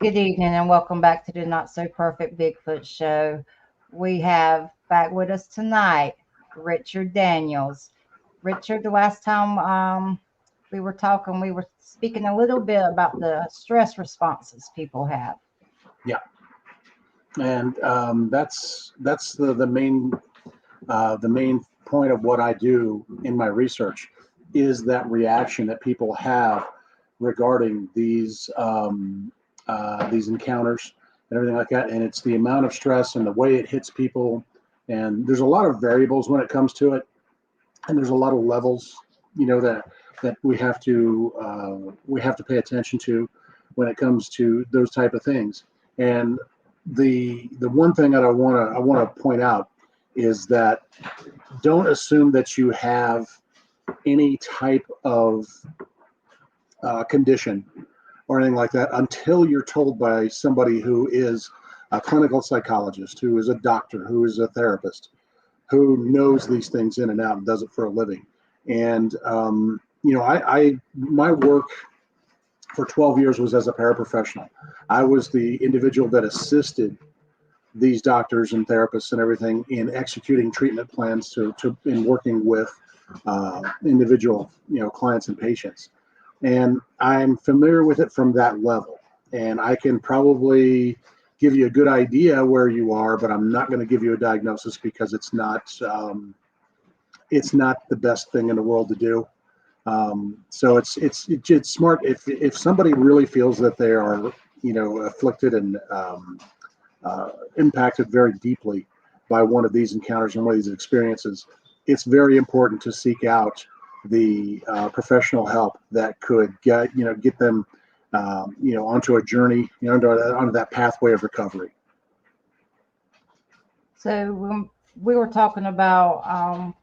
Good evening and welcome back to the Not So Perfect Bigfoot Show. We have back with us tonight Richard Daniels. Richard, the last time we were talking, we were speaking a little bit about the stress responses people have. Yeah, and that's the main point of what I do in my research is that reaction that people have regarding these encounters and everything like that, and it's the amount of stress and the way it hits people, and there's a lot of variables when it comes to it, and there's a lot of levels, that we have to pay attention to when it comes to those type of things. And the one thing that I want to point out is that don't assume that you have any type of condition or anything like that until you're told by somebody who is a clinical psychologist, who is a doctor, who is a therapist, who knows these things in and out and does it for a living. And I my work for 12 years was as a paraprofessional. I was the individual that assisted these doctors and therapists and everything in executing treatment plans to in working with individual clients and patients. And I'm familiar with it from that level. And I can probably give you a good idea where you are, but I'm not going to give you a diagnosis because it's not the best thing in the world to do. So it's smart if somebody really feels that they are afflicted and impacted very deeply by one of these encounters and one of these experiences. It's very important to seek out the professional help that could get them onto a journey, onto that pathway of recovery. So when we were talking about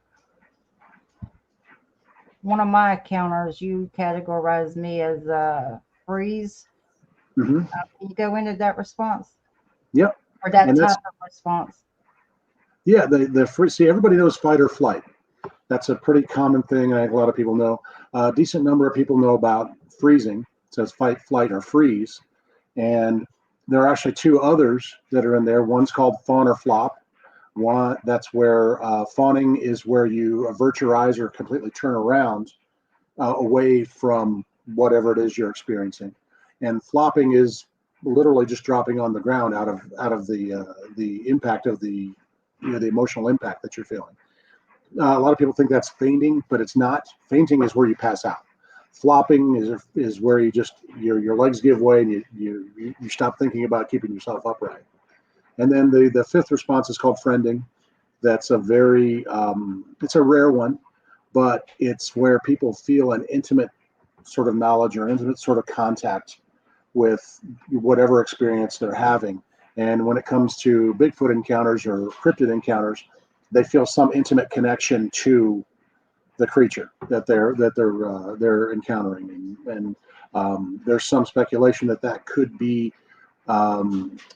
one of my encounters, you categorized me as a freeze. Hmm. Can you go into that response Yep. or that And type that's of response? yeah, the free see everybody knows fight or flight. That's a pretty common thing. I think a lot of people know. A decent number of people know about freezing. It says fight, flight, or freeze. And there are actually two others that are in there. One's called fawn or flop. One that's where fawning is where you avert your eyes or completely turn around away from whatever it is you're experiencing. And flopping is literally just dropping on the ground out of the impact of the emotional impact that you're feeling. A lot of people think that's fainting, but it's not. Fainting is where you pass out. Flopping is where you just your legs give way and you stop thinking about keeping yourself upright. And then the fifth response is called friending. That's a very it's a rare one, but it's where people feel an intimate sort of knowledge or intimate sort of contact with whatever experience they're having. And when it comes to Bigfoot encounters or cryptid encounters, they feel some intimate connection to the creature that they're encountering, and there's some speculation that could be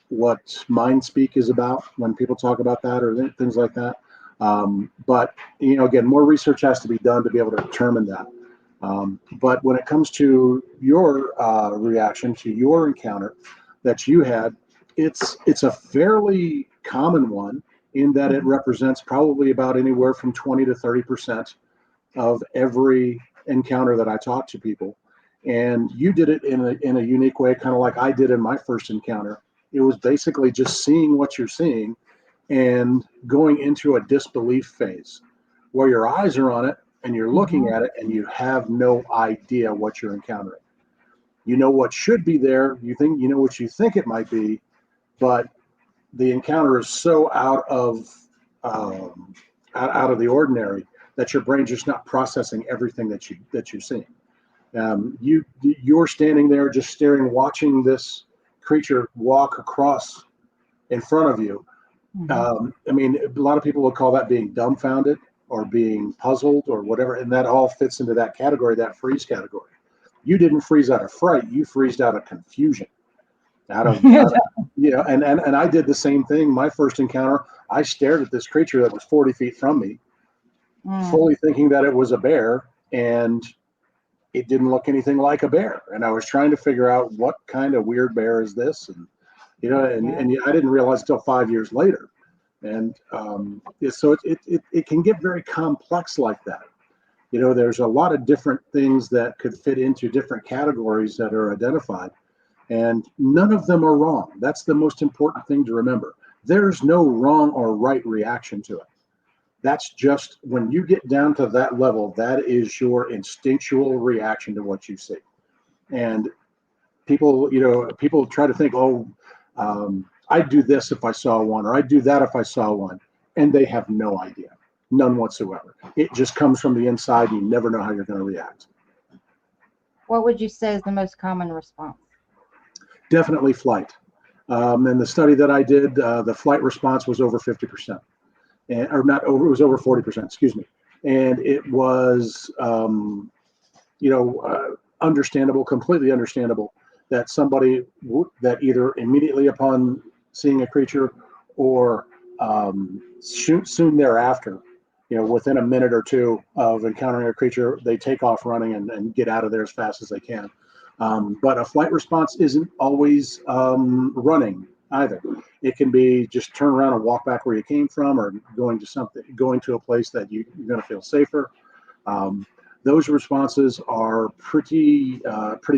what mind speak is about when people talk about that or things like that. But again, more research has to be done to be able to determine that. But when it comes to your reaction to your encounter that you had, it's a fairly common one in that it represents probably about anywhere from 20 to 30% of every encounter that I talk to people. And you did it in a unique way, kind of like I did in my first encounter. It was basically just seeing what you're seeing and going into a disbelief phase where your eyes are on it and you're looking Hmm. at it and you have no idea what you're encountering. You know what should be there. You think you know what you think it might be, but the encounter is so um, out of the ordinary that your brain's just not processing everything that you're seeing. You're standing there just staring, watching this creature walk across in front of you. Hmm. I mean, a lot of people would call that being dumbfounded or being puzzled or whatever, and that all fits into that category, that freeze category. You didn't freeze out of fright; you freezed out of confusion, out of and I did the same thing. My first encounter, I stared at this creature that was 40 feet from me, Mm. fully thinking that it was a bear, and it didn't look anything like a bear. And I was trying to figure out what kind of weird bear is this, and Yeah. and I didn't realize until 5 years later. And so it can get very complex like that. There's a lot of different things that could fit into different categories that are identified, and none of them are wrong. That's the most important thing to remember. There's no wrong or right reaction to it. That's just when you get down to that level, that is your instinctual reaction to what you see. And people try to think, oh, I'd do this if I saw one, or I'd do that if I saw one, and they have no idea, none whatsoever. It just comes from the inside, and you never know how you're going to react. What would you say is the most common response? Definitely flight. In the study that I did, the flight response was over 50%, or not over, it was over 40%, excuse me. And it was, understandable, completely understandable that somebody that either immediately upon seeing a creature or soon thereafter, within a minute or two of encountering a creature, they take off running and get out of there as fast as they can. But a flight response isn't always running either. It can be just turn around and walk back where you came from, or going to a place that you're going to feel safer. Those responses are pretty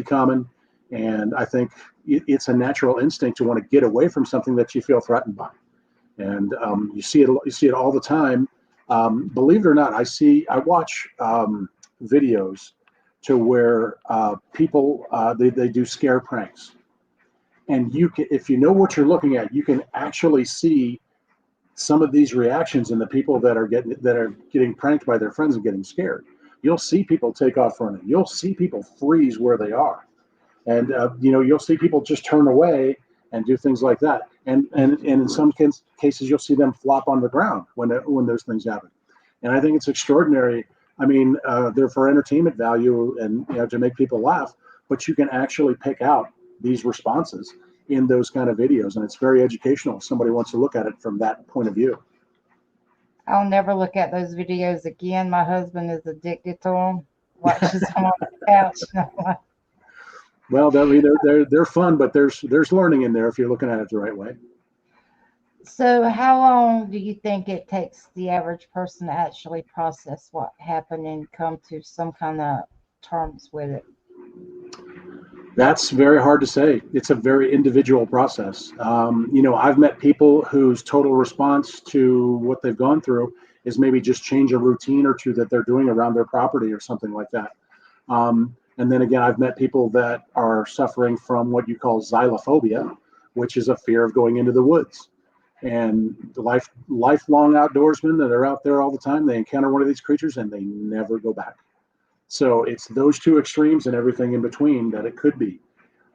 common, and I think it's a natural instinct to want to get away from something that you feel threatened by. And you see it all the time. Believe it or not, I watch videos to where people they do scare pranks, and if you know what you're looking at, you can actually see some of these reactions in the people that are getting pranked by their friends and getting scared. You'll see people take off running. You'll see people freeze where they are, and you'll see people just turn away and do things like that. And in some cases, you'll see them flop on the ground when those things happen. And I think it's extraordinary. I mean, they're for entertainment value and to make people laugh, but you can actually pick out these responses in those kind of videos, and it's very educational if somebody wants to look at it from that point of view. I'll never look at those videos again. My husband is addicted to them. Watches them on the couch. Well, they're fun, but there's learning in there if you're looking at it the right way. So, how long do you think it takes the average person to actually process what happened and come to some kind of terms with it? That's very hard to say. It's a very individual process. I've met people whose total response to what they've gone through is maybe just change a routine or two that they're doing around their property or something like that. And then again, I've met people that are suffering from what you call xylophobia, which is a fear of going into the woods. And the lifelong outdoorsmen that are out there all the time, they encounter one of these creatures and they never go back. So it's those two extremes and everything in between that it could be.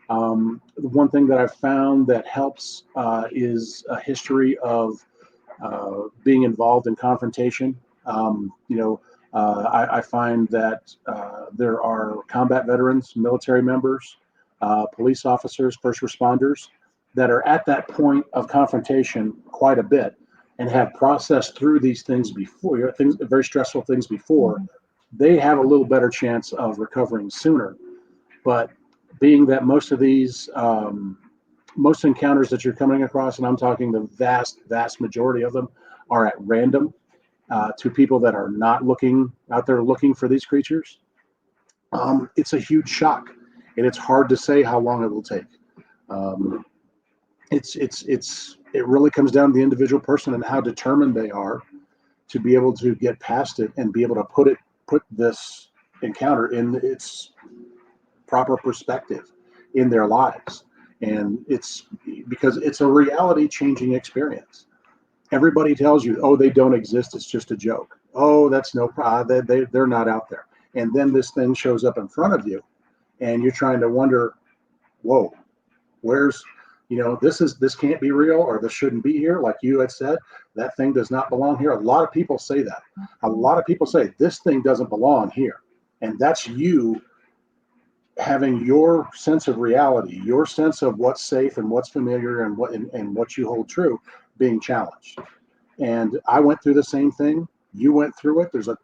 The one thing that I've found that helps is a history of being involved in confrontation. I find that there are combat veterans, military members, police officers, first responders that are at that point of confrontation quite a bit and have processed through these things before, very stressful things before. They have a little better chance of recovering sooner. But being that most of these, most encounters that you're coming across, and I'm talking the vast majority of them, are at random to people that are not out there looking for these creatures, it's a huge shock, and it's hard to say how long it will take. It really comes down to the individual person and how determined they are to be able to get past it and be able to put this encounter in its proper perspective in their lives. And it's because it's a reality changing experience. Everybody tells you, oh, they don't exist, it's just a joke. Oh, that's no problem, they're not out there. And then this thing shows up in front of you and you're trying to wonder, whoa, where's, this can't be real, or this shouldn't be here. Like you had said, that thing does not belong here. A lot of people say that. A lot of people say this thing doesn't belong here. And that's you having your sense of reality, your sense of what's safe and what's familiar and what you hold true being challenged. And I went through the same thing. You went through it. There's a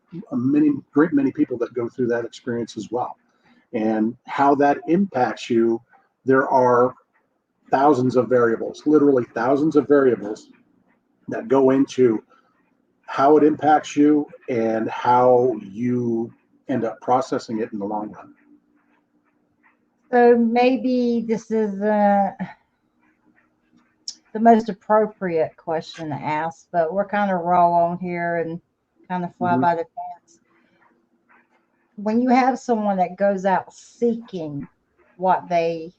great many people that go through that experience as well. and how that impacts you. There are thousands of variables, literally thousands of variables that go into how it impacts you and how you end up processing it in the long run. So maybe this is the most appropriate question to ask, but we're kind of raw on here and kind of fly Mhm. by the fence. When you have someone that goes out seeking what they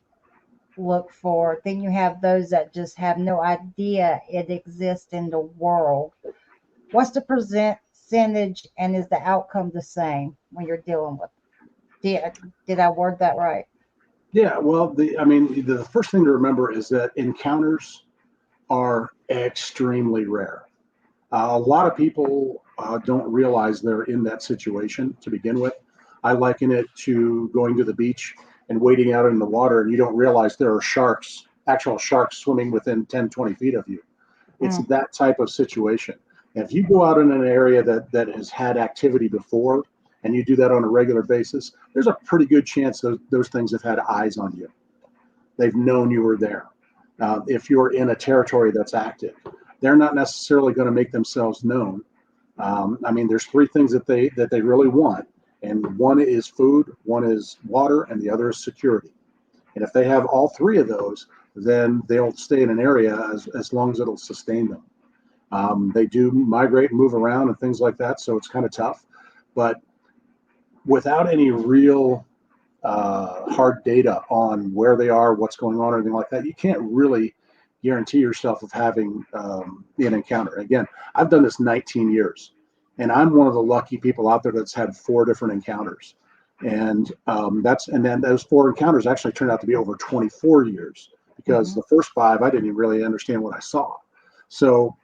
look for, then you have those that just have no idea it exists in the world. What's the percentage and is the outcome the same when you're dealing with? Did, did I word that right? Yeah, well, the first thing to remember is that encounters are extremely rare. A lot of people don't realize they're in that situation to begin with. I liken it to going to the beach and wading out in the water, and you don't realize there are sharks, actual sharks swimming within 10, 20 feet of you. It's Mm, that type of situation. And if you go out in an area that has had activity before and you do that on a regular basis, there's a pretty good chance those things have had eyes on you. They've known you were there. If you're in a territory that's active, they're not necessarily going to make themselves known. There's three things that they really want, and one is food, one is water, and the other is security. And if they have all three of those, then they'll stay in an area as long as it'll sustain them. They do migrate and move around and things like that, so it's kind of tough. But without any real hard data on where they are, what's going on, or anything like that, you can't really guarantee yourself of having an encounter. Again, I've done this 19 years, and I'm one of the lucky people out there that's had 4 different encounters. And then those 4 encounters actually turned out to be over 24 years because mhm. the first 5 I didn't even really understand what I saw. So,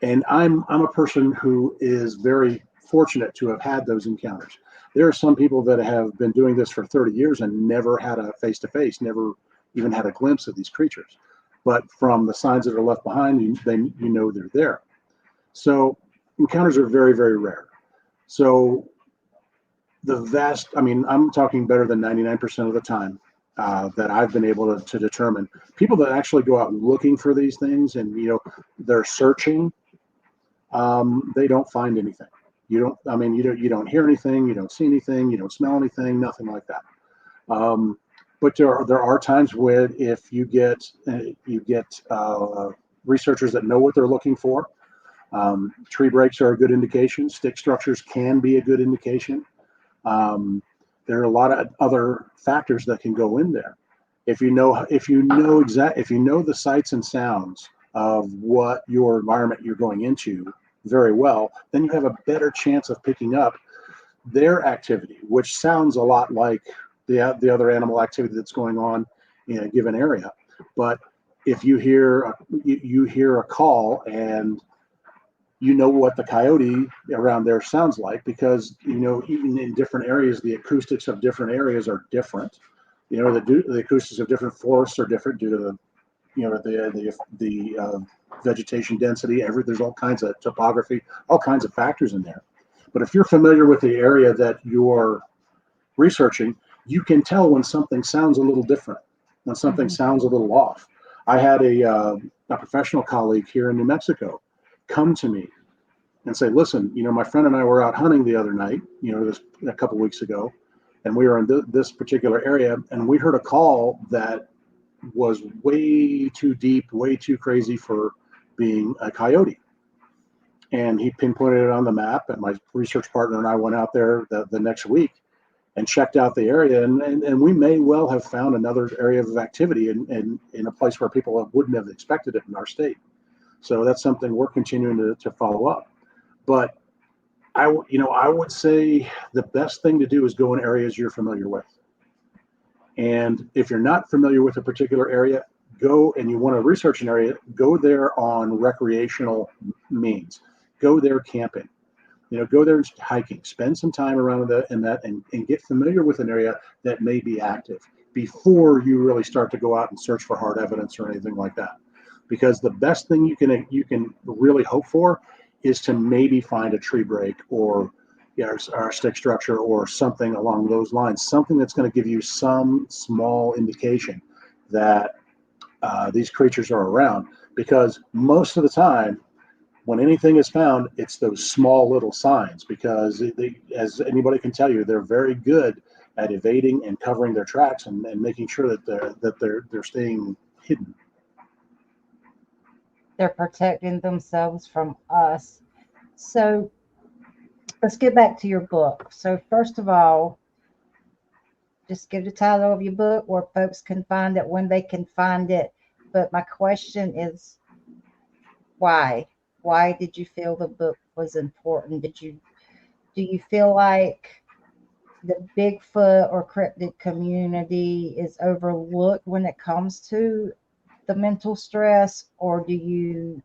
and I'm a person who is very fortunate to have had those encounters. There are some people that have been doing this for 30 years and never had a face to face, never even had a glimpse of these creatures. But from the signs that are left behind, you know they're there. So encounters are very, very rare. So I'm talking better than 99% of the time that I've been able to determine people that actually go out looking for these things and, they're searching. They don't find anything. You don't hear anything, you don't see anything, you don't smell anything, nothing like that. But there are times when if you get researchers that know what they're looking for. Tree breaks are a good indication. Stick structures can be a good indication. There are a lot of other factors that can go in there. If you know the sights and sounds of what your environment you're going into very well, then you have a better chance of picking up their activity, which sounds a lot like the other animal activity that's going on in a given area. But if you hear a call and you know what the coyote around there sounds like because even in different areas the acoustics of different areas are different. The acoustics of different forests are different due to the vegetation density. There's all kinds of topography, all kinds of factors in there. But if you're familiar with the area that you're researching, you can tell when something sounds a little different, when something Mhm. sounds a little off. I had a professional colleague here in New Mexico come to me and say, listen, my friend and I were out hunting the other night, this a couple of weeks ago, and we were in this particular area, and we heard a call that was way too deep, way too crazy for being a coyote. And he pinpointed it on the map, and my research partner and I went out there the next week and checked out the area, and we may well have found another area of activity in a place where people wouldn't have expected it in our state. So that's something we're continuing to follow up. But I would say the best thing to do is go in areas you're familiar with. And if you're not familiar with a particular area, go and you want to research an area, go there on recreational means. Go there camping. Go there hiking. Spend some time around and get familiar with an area that may be active before you really start to go out and search for hard evidence or anything like that. Because the best thing you can really hope for is to maybe find a tree break or yeah, or a stick structure or something along those lines, something that's going to give you some small indication that these creatures are around. Because most of the time, when anything is found, it's those small little signs. Because as anybody can tell you, they're very good at evading and covering their tracks and making sure that they're staying hidden. They're protecting themselves from us. So let's get back to your book. So first of all, just give the title of your book where folks can find it when they can find it. But my question is why? Why did you feel the book was important? Do you feel like the Bigfoot or cryptid community is overlooked when it comes to the mental stress, or do you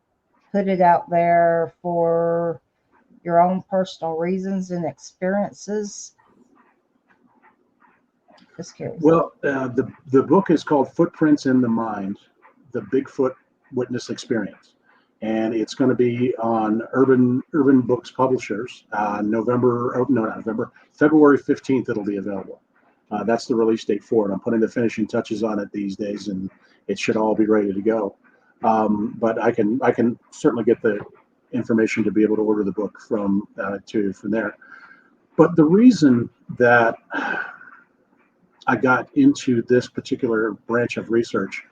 put it out there for your own personal reasons and experiences? Just curious. Well, the book is called Footprints in the Mind: The Bigfoot Witness Experience, and it's going to be on Urban Books Publishers. November, oh, no, not November, February 15th. It'll be available. That's the release date for it. I'm putting the finishing touches on it these days, and it should all be ready to go. But I can certainly get the information to be able to order the book from there. But the reason that I got into this particular branch of research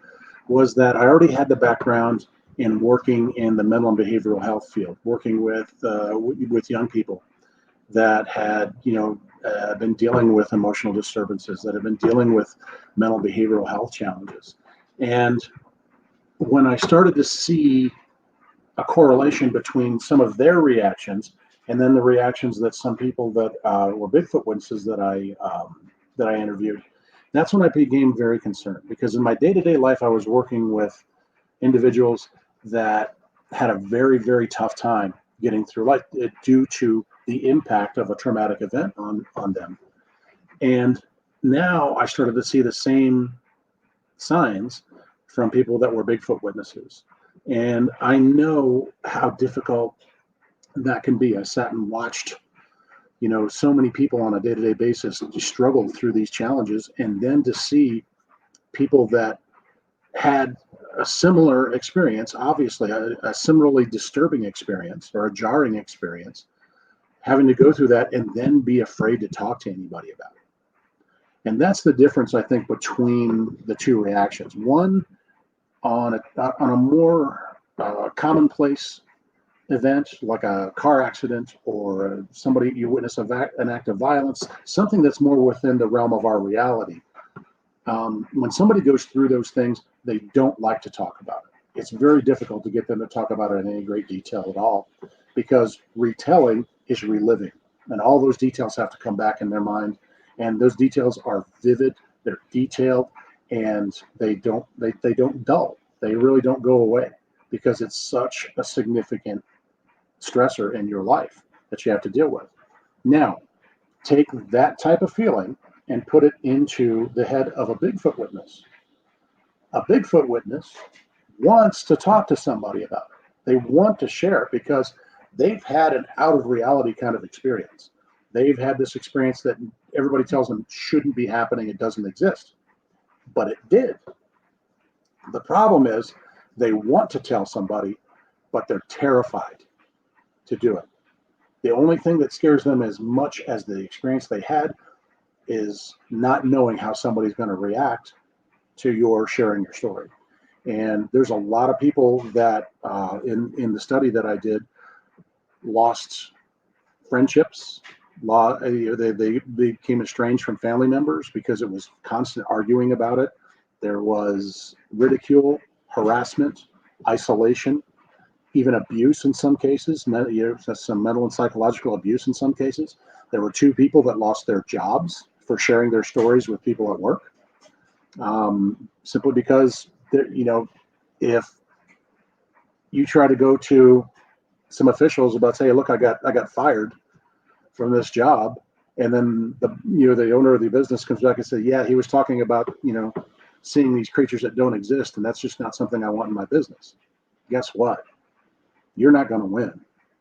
was that I already had the background in working in the mental and behavioral health field, working with young people that had been dealing with emotional disturbances, that have been dealing with mental behavioral health challenges. And when I started to see a correlation between some of their reactions and then the reactions that some people that were Bigfoot witnesses that I interviewed, that's when I became very concerned. Because in my day-to-day life, I was working with individuals that had a very, very tough time getting through life due to the impact of a traumatic event on them. And now I started to see the same signs from people that were Bigfoot witnesses. And I know how difficult that can be. I sat and watched, so many people on a day-to-day basis struggle through these challenges, and then to see people that had a similar experience, obviously a similarly disturbing experience or a jarring experience, having to go through that and then be afraid to talk to anybody about it. And that's the difference, I think, between the two reactions. One, on a more commonplace event like a car accident or somebody you witness an act of violence, something that's more within the realm of our reality. When somebody goes through those things, they don't like to talk about it. It's very difficult to get them to talk about it in any great detail at all, because retelling is reliving, and all those details have to come back in their mind. And those details are vivid, they're detailed, and they don't dull. They really don't go away, because it's such a significant stressor in your life that you have to deal with. Now, take that type of feeling and put it into the head of a Bigfoot witness. A Bigfoot witness wants to talk to somebody about it. They want to share it because they've had an out of reality kind of experience. They've had this experience that everybody tells them shouldn't be happening, it doesn't exist. But it did. The problem is they want to tell somebody, but they're terrified to do it. The only thing that scares them as much as the experience they had is not knowing how somebody's going to react to your sharing your story. And there's a lot of people that in the study that I did lost friendships. They became estranged from family members because it was constant arguing about it. There was ridicule, harassment, isolation, even abuse in some cases, some mental and psychological abuse in some cases. There were 2 people that lost their jobs for sharing their stories with people at work, simply because, if you try to go to some officials about, say, look, I got fired from this job, and then the owner of the business comes back and says, yeah, he was talking about seeing these creatures that don't exist, and that's just not something I want in my business. Guess what? You're not going to win.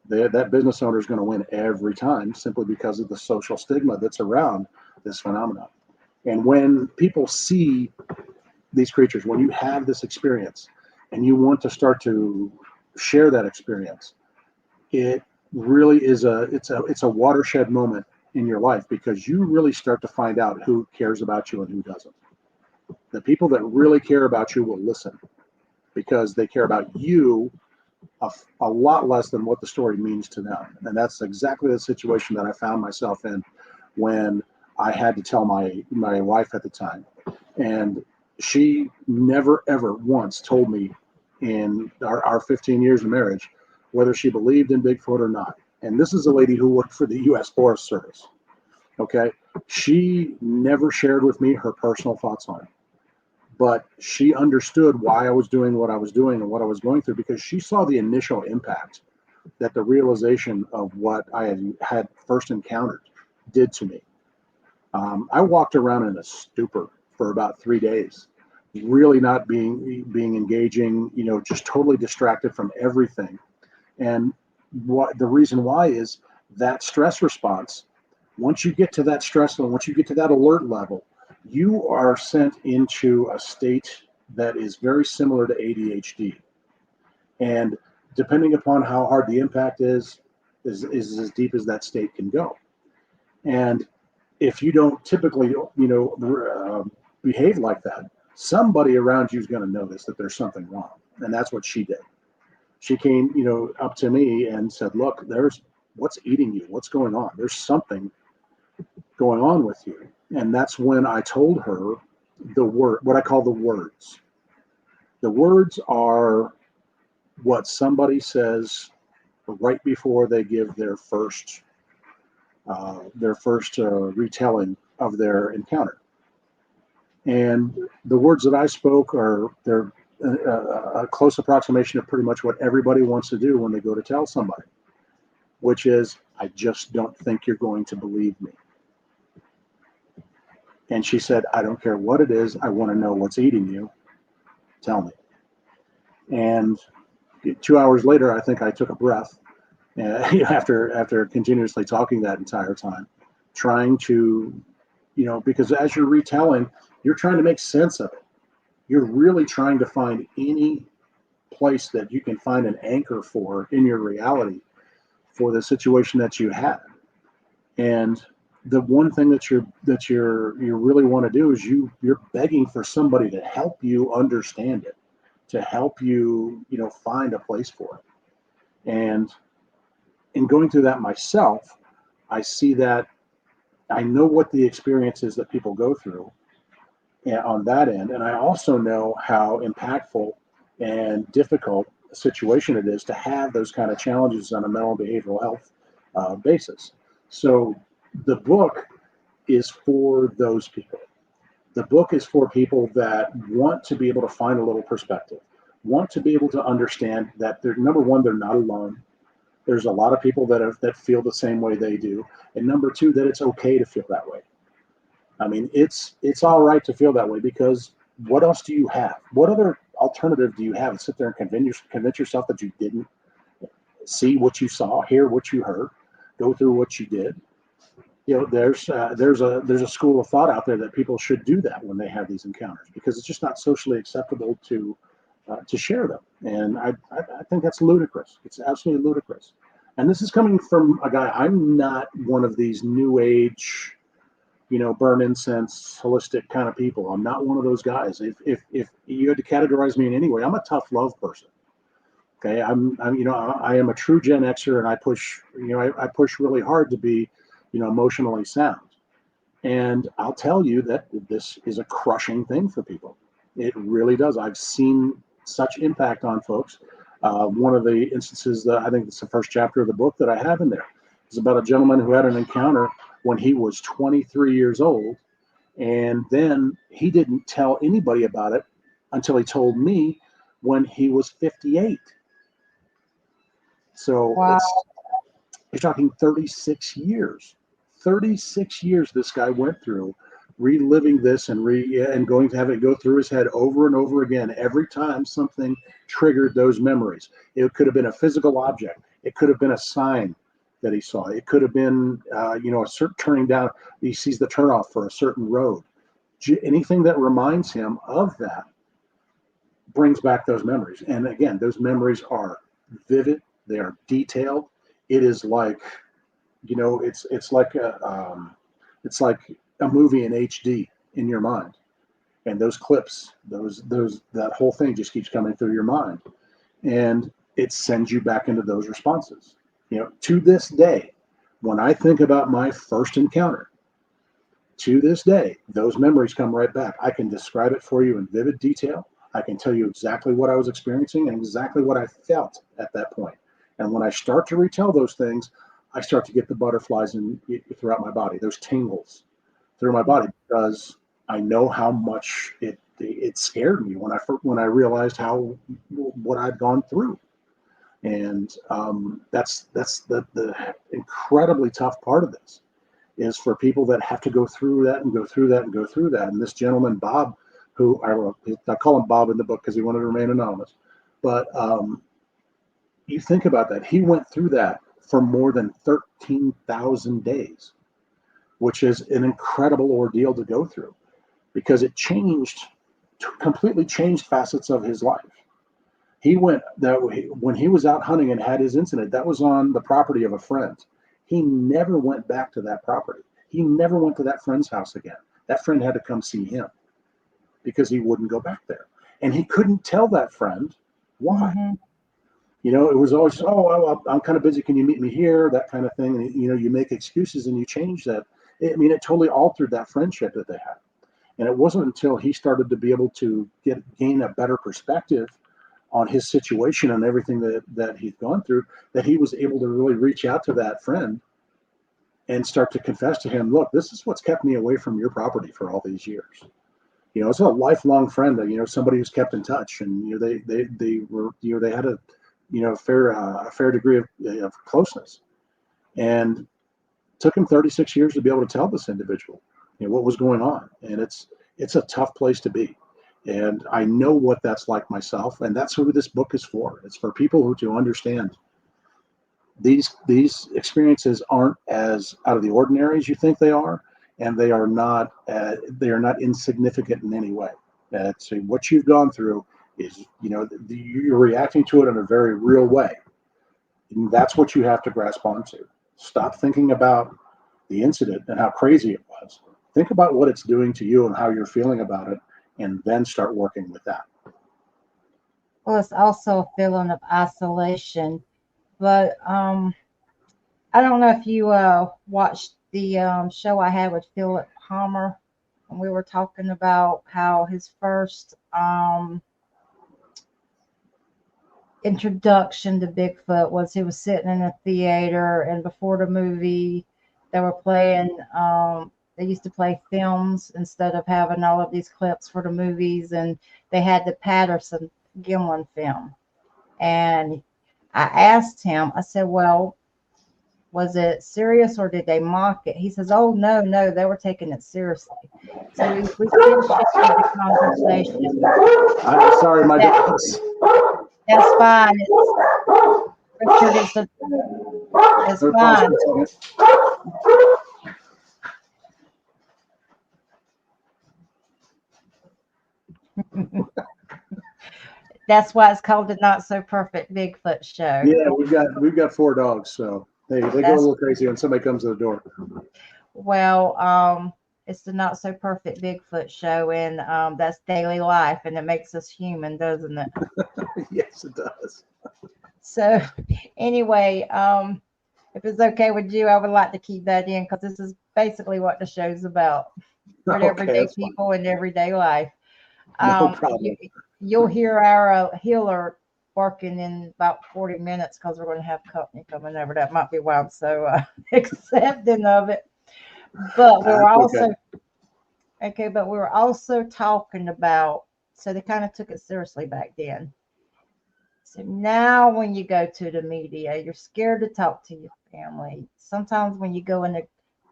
that business owner is going to win every time, simply because of the social stigma that's around this phenomenon. And when people see these creatures, when you have this experience and you want to start to share that experience, it really is it's a watershed moment in your life, because you really start to find out who cares about you and who doesn't. The people that really care about you will listen, because they care about you a lot less than what the story means to them. And that's exactly the situation that I found myself in when I had to tell my wife at the time. And she never, ever once told me in our 15 years of marriage whether she believed in Bigfoot or not. And this is a lady who worked for the U.S. Forest Service. Okay. She never shared with me her personal thoughts on it, but she understood why I was doing what I was doing and what I was going through, because she saw the initial impact that the realization of what I had first encountered did to me. I walked around in a stupor for about 3 days, really not being engaging, just totally distracted from everything. And what the reason why is that stress response. Once you get to that stress level, once you get to that alert level, you are sent into a state that is very similar to ADHD. And depending upon how hard the impact is as deep as that state can go. And if you don't typically, behave like that, somebody around you is going to notice that there's something wrong. And that's what she did. She came, up to me and said, "Look, there's what's eating you. What's going on? There's something going on with you." And that's when I told her what I call the words. The words are what somebody says right before they give their first retelling of their encounter. And the words that I spoke they're a close approximation of pretty much what everybody wants to do when they go to tell somebody, which is, "I just don't think you're going to believe me." And she said, "I don't care what it is. I want to know what's eating you. Tell me." And 2 hours later, I think I took a breath after continuously talking that entire time, trying to, because as you're retelling, you're trying to make sense of it. You're really trying to find any place that you can find an anchor for in your reality for the situation that you had. And the one thing that you really want to do is you're begging for somebody to help you understand it, to help you, find a place for it. And in going through that myself, I see that I know what the experience is that people go through on that end. And I also know how impactful and difficult a situation it is to have those kind of challenges on a mental and behavioral health basis. So the book is for those people. The book is for people that want to be able to find a little perspective, want to be able to understand that they're, number one, they're not alone. There's a lot of people that feel the same way they do. And number two, that it's okay to feel that way. I mean, it's all right to feel that way, because what else do you have? What other alternative do you have? Sit there and convince yourself that you didn't see what you saw, hear what you heard, go through what you did. There's a school of thought out there that people should do that when they have these encounters, because it's just not socially acceptable to share them. And I think that's ludicrous. It's absolutely ludicrous. And this is coming from a guy. I'm not one of these new age, burn incense, holistic kind of people. I'm not one of those guys. If you had to categorize me in any way, I'm a tough love person. Okay, I am a true Gen Xer, and I push really hard to be, emotionally sound. And I'll tell you that this is a crushing thing for people. It really does. I've seen such impact on folks. One of the instances that I think it's the first chapter of the book that I have in there is about a gentleman who had an encounter when he was 23 years old. And then he didn't tell anybody about it until he told me when he was 58. So Wow. you're talking 36 years. 36 years this guy went through, reliving this and going to have it go through his head over and over again every time something triggered those memories. It could have been a physical object. It could have been a sign that he saw. It could have been, a certain turning down. He sees the turnoff for a certain road. Anything that reminds him of that brings back those memories. And again, those memories are vivid. They are detailed. It is like, it's like a movie in HD in your mind. And those clips, that whole thing just keeps coming through your mind, and it sends you back into those responses. To this day, when I think about my first encounter, to this day, those memories come right back. I can describe it for you in vivid detail. I can tell you exactly what I was experiencing and exactly what I felt at that point. And when I start to retell those things, I start to get the butterflies throughout my body, those tingles through my body, because I know how much it scared me when I realized what I'd gone through. And that's the incredibly tough part of this, is for people that have to go through that and go through that and go through that. And this gentleman, Bob, who I call him Bob in the book because he wanted to remain anonymous, but you think about that. He went through that for more than 13,000 days, which is an incredible ordeal to go through, because it completely changed facets of his life. When he was out hunting and had his incident, that was on the property of a friend. He never went back to that property. He never went to that friend's house again. That friend had to come see him because he wouldn't go back there. And he couldn't tell that friend why. Mm-hmm. It was always, oh, I'm kind of busy. Can you meet me here? That kind of thing. And, you make excuses and you change that. It totally altered that friendship that they had. And it wasn't until he started to be able to gain a better perspective on his situation and everything that he'd gone through, that he was able to really reach out to that friend and start to confess to him, look, this is what's kept me away from your property for all these years. It's a lifelong friend, somebody who's kept in touch, and they had a fair degree of closeness, and it took him 36 years to be able to tell this individual what was going on. And it's a tough place to be. And I know what that's like myself, and that's who this book is for. It's for people who to understand these experiences aren't as out of the ordinary as you think they are, and they are not insignificant in any way. So what you've gone through is, you're reacting to it in a very real way, and that's what you have to grasp onto. Stop thinking about the incident and how crazy it was. Think about what it's doing to you and how you're feeling about it, and then start working with that. Well, it's also a feeling of isolation. But I don't know if you watched the show I had with Philip Palmer, and we were talking about how his first introduction to Bigfoot was he was sitting in a theater, and before the movie, they were playing. They used to play films instead of having all of these clips for the movies, and they had the Patterson Gimlin film. And I asked him, I said, well, was it serious or did they mock it? He says, oh, no, they were taking it seriously. So we can shift the conversation. I'm sorry, my dogs. That's fine. Richard, it's fine. That's why it's called the Not So Perfect Bigfoot Show. Yeah, we've got 4 dogs, so they go a little crazy when somebody comes to the door. Well, it's the Not So Perfect Bigfoot Show, and that's daily life, and it makes us human, doesn't it? Yes, it does. So, anyway, if it's okay with you, I would like to keep that in because this is basically what the show's about. For everyday people and everyday life. No problem. You'll hear our healer working in about 40 minutes because we're going to have company coming over. That might be why I'm so accepting of it. But we're also okay. But we were also talking about. So they kind of took it seriously back then. So now, when you go to the media, you're scared to talk to your family. Sometimes when you go in the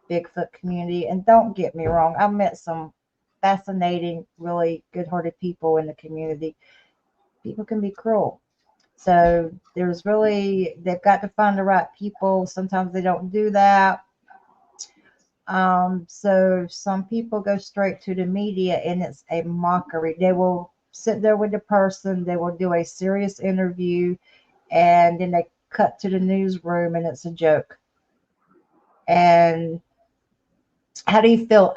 Bigfoot community, and don't get me wrong, I've met some fascinating, really good-hearted people in the community. People can be cruel. So there's really, they've got to find the right people. Sometimes they don't do that. So some people go straight to the media and it's a mockery. They will sit there with the person, they will do a serious interview, and then they cut to the newsroom and it's a joke. And how do you feel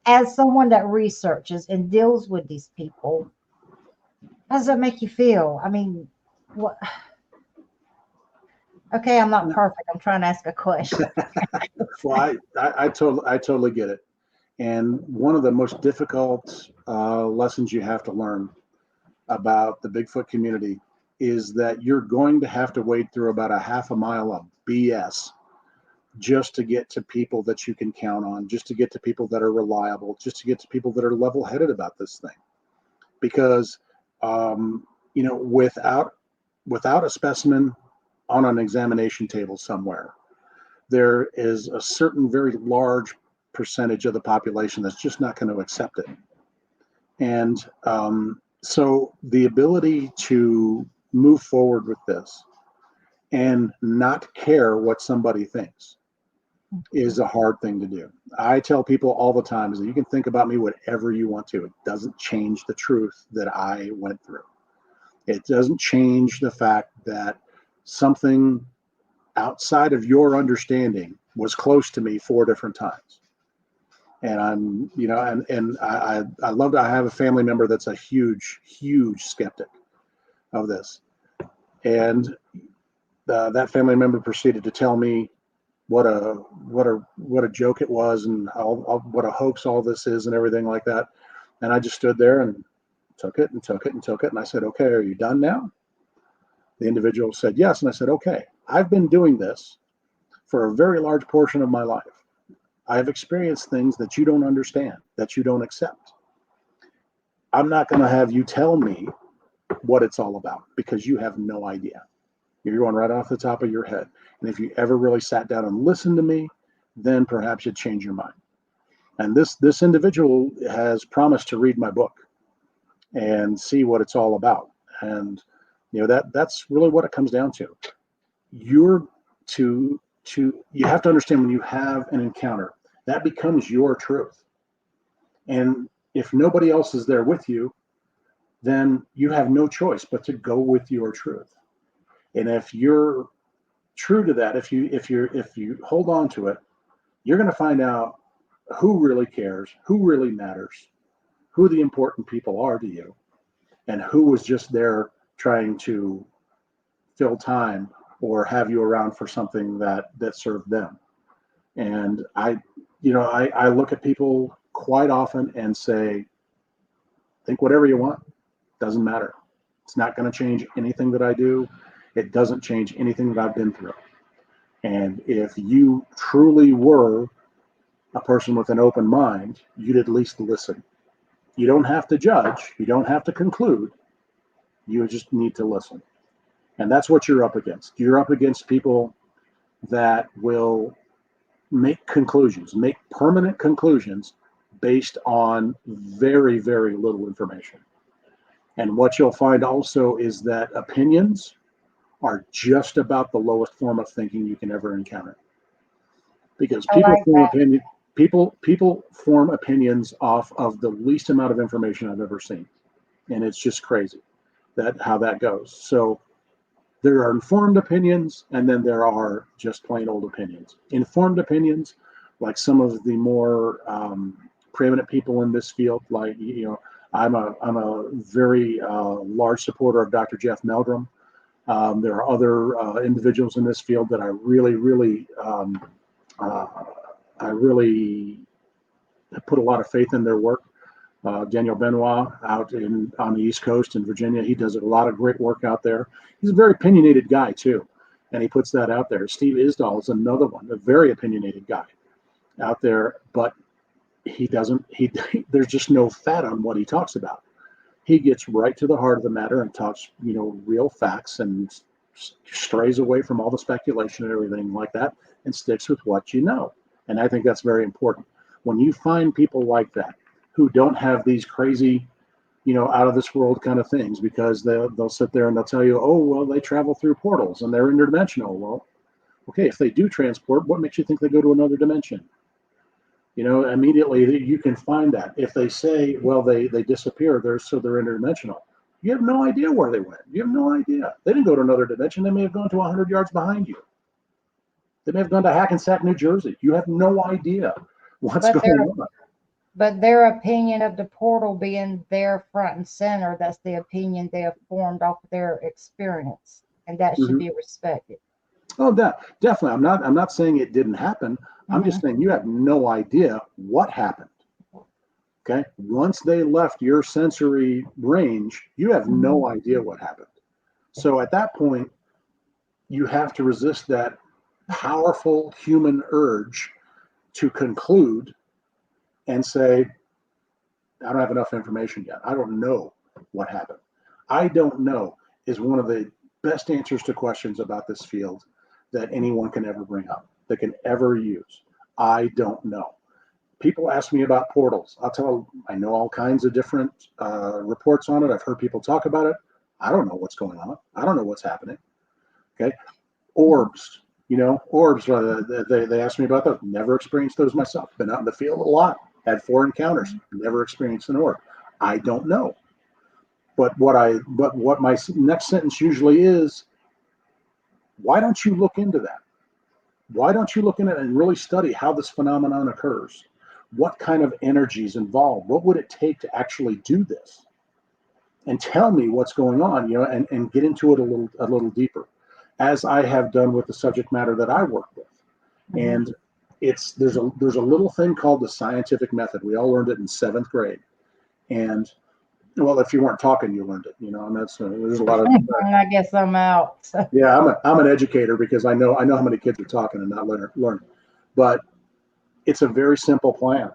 as someone that researches and deals with these people? How does that make you feel? I mean, what? Okay, I'm not perfect. I'm trying to ask a question. Well, I totally get it. And one of the most difficult lessons you have to learn about the Bigfoot community is that you're going to have to wade through about a half a mile of BS just to get to people that you can count on, just to get to people that are reliable, just to get to people that are level-headed about this thing. Because without a specimen on an examination table somewhere, there is a certain very large percentage of the population that's just not going to accept it. And so the ability to move forward with this and not care what somebody thinks is a hard thing to do. I tell people all the time is that you can think about me whatever you want to. It doesn't change the truth that I went through. It doesn't change the fact that something outside of your understanding was close to me 4 different times. And I love to have a family member that's a huge, huge skeptic of this. And that family member proceeded to tell me what a joke it was, and what a hoax all this is, and everything like that. And I just stood there and took it and took it and took it. And I said, "Okay, are you done now?" The individual said, "Yes." And I said, "Okay, I've been doing this for a very large portion of my life. I have experienced things that you don't understand, that you don't accept. I'm not going to have you tell me what it's all about because you have no idea. You're going right off the top of your head. And if you ever really sat down and listened to me, then perhaps you'd change your mind." And this individual has promised to read my book and see what it's all about. And that's really what it comes down to. You're to you have to understand, when you have an encounter, that becomes your truth. And if nobody else is there with you, then you have no choice but to go with your truth. And if you're true to that, if you hold on to it, you're going to find out who really cares, who really matters, who the important people are to you, and who was just there trying to fill time or have you around for something that served them. And I look at people quite often and say, think whatever you want, doesn't matter. It's not going to change anything that I do. It doesn't change anything that I've been through. And if you truly were a person with an open mind, you'd at least listen. You don't have to judge. You don't have to conclude. You just need to listen. And that's what you're up against. You're up against people that will make conclusions, make permanent conclusions based on very, very little information. And what you'll find also is that opinions are just about the lowest form of thinking you can ever encounter. Because I like that. people form opinions off of the least amount of information I've ever seen. And it's just crazy how that goes. So there are informed opinions, and then there are just plain old opinions. Informed opinions, like some of the more preeminent people in this field, like I'm a very large supporter of Dr. Jeff Meldrum. There are other individuals in this field that I really put a lot of faith in their work. Daniel Benoit out on the East Coast in Virginia, he does a lot of great work out there. He's a very opinionated guy too, and he puts that out there. Steve Isdall is another one, a very opinionated guy out there, but there's just no fat on what he talks about. He gets right to the heart of the matter and talks, real facts, and strays away from all the speculation and everything like that, and sticks with what you know. And I think that's very important. When you find people like that, who don't have these crazy out of this world kind of things, because they'll sit there and they'll tell you, oh, well, they travel through portals and they're interdimensional. Well, okay, if they do transport, what makes you think they go to another dimension? Immediately you can find that. If they say, well, they disappear, they're interdimensional, you have no idea where they went. You have no idea. They didn't go to another dimension. They may have gone to 100 yards behind you. They may have gone to Hackensack, New Jersey. You have no idea what's But going on. But their opinion of the portal being there front and center, that's the opinion they have formed off of their experience. And that should be respected. Oh, definitely. I'm not saying it didn't happen. I'm just saying you have no idea what happened. Okay. Once they left your sensory range, you have no idea what happened. So at that point, you have to resist that powerful human urge to conclude and say, I don't have enough information yet. I don't know what happened. I don't know is one of the best answers to questions about this field that anyone can ever bring up, that can ever use. I don't know. People ask me about portals. I'll tell them I know all kinds of different reports on it. I've heard people talk about it. I don't know what's going on. I don't know what's happening. Okay. Orbs, orbs, they asked me about those. Never experienced those myself. Been out in the field a lot. Had 4 encounters. Never experienced an orb. I don't know. But what my next sentence usually is, why don't you look into that? Why don't you look into it and really study how this phenomenon occurs? What kind of energy is involved? What would it take to actually do this? And tell me what's going on, and get into it a little deeper, as I have done with the subject matter that I work with. And there's a little thing called the scientific method. We all learned it in 7th grade. And well, if you weren't talking, you learned it, and there's a lot of. I guess I'm out. Yeah, I'm an educator, because I know how many kids are talking and not learning. But it's a very simple plan.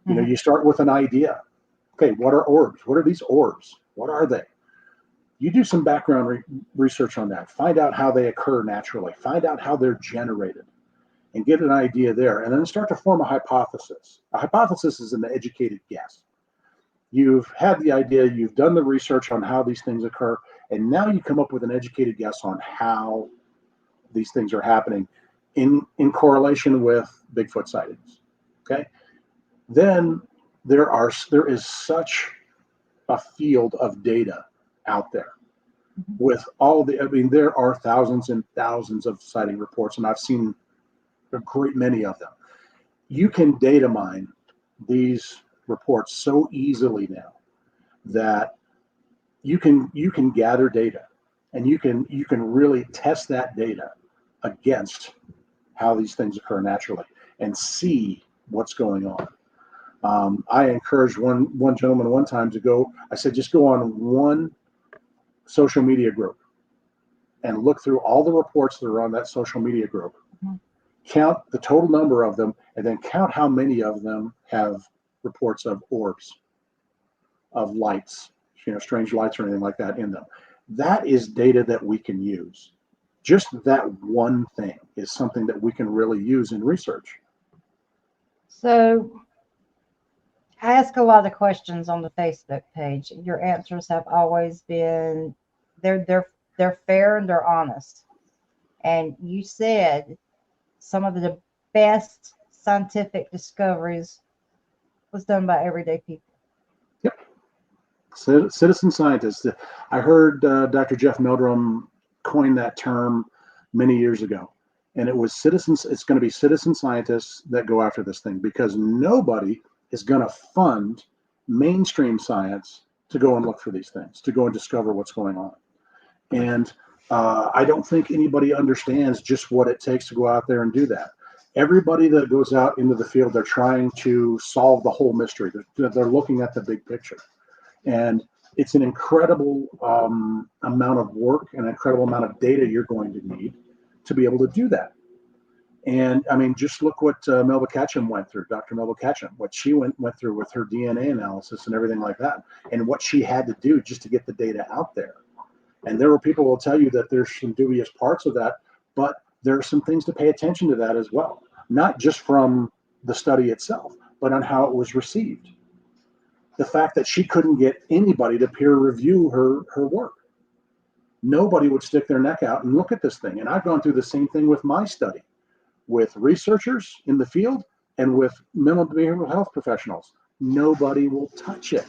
You start with an idea. Okay, what are orbs? What are these orbs? What are they? You do some background research on that. Find out how they occur naturally. Find out how they're generated, and get an idea there. And then start to form a hypothesis. A hypothesis is an educated guess. You've had the idea, you've done the research on how these things occur, and now you come up with an educated guess on how these things are happening in correlation with Bigfoot sightings. Okay? Then there is such a field of data out there with there are thousands and thousands of sighting reports, and I've seen a great many of them. You can data mine these reports so easily now that you can gather data, and you can really test that data against how these things occur naturally and see what's going on. I encouraged one gentleman one time to go. I said, just go on one social media group and look through all the reports that are on that social media group. Count the total number of them, and then count how many of them have reports of orbs, of lights, strange lights or anything like that in them. That is data that we can use. Just that one thing is something that we can really use in research. So I ask a lot of questions on the Facebook page. Your answers have always been they're fair and they're honest. And you said some of the best scientific discoveries was done by everyday people. Yep. Citizen scientists. I heard Dr. Jeff Meldrum coin that term many years ago. And it was citizens. It's going to be citizen scientists that go after this thing, because nobody is going to fund mainstream science to go and look for these things, to go and discover what's going on. And I don't think anybody understands just what it takes to go out there and do that. Everybody that goes out into the field, they're trying to solve the whole mystery. They're looking at the big picture. And it's an incredible amount of work and an incredible amount of data you're going to need to be able to do that. And I mean, just look what Melba Ketchum went through, Dr. Melba Ketchum, what she went through with her DNA analysis and everything like that, and what she had to do just to get the data out there. And there were people who will tell you that there's some dubious parts of that, but there are some things to pay attention to that as well, not just from the study itself, but on how it was received. the fact that she couldn't get anybody to peer review her work. Nobody would stick their neck out and look at this thing. And I've gone through the same thing with my study, with researchers in the field and with mental and behavioral health professionals. Nobody will touch it.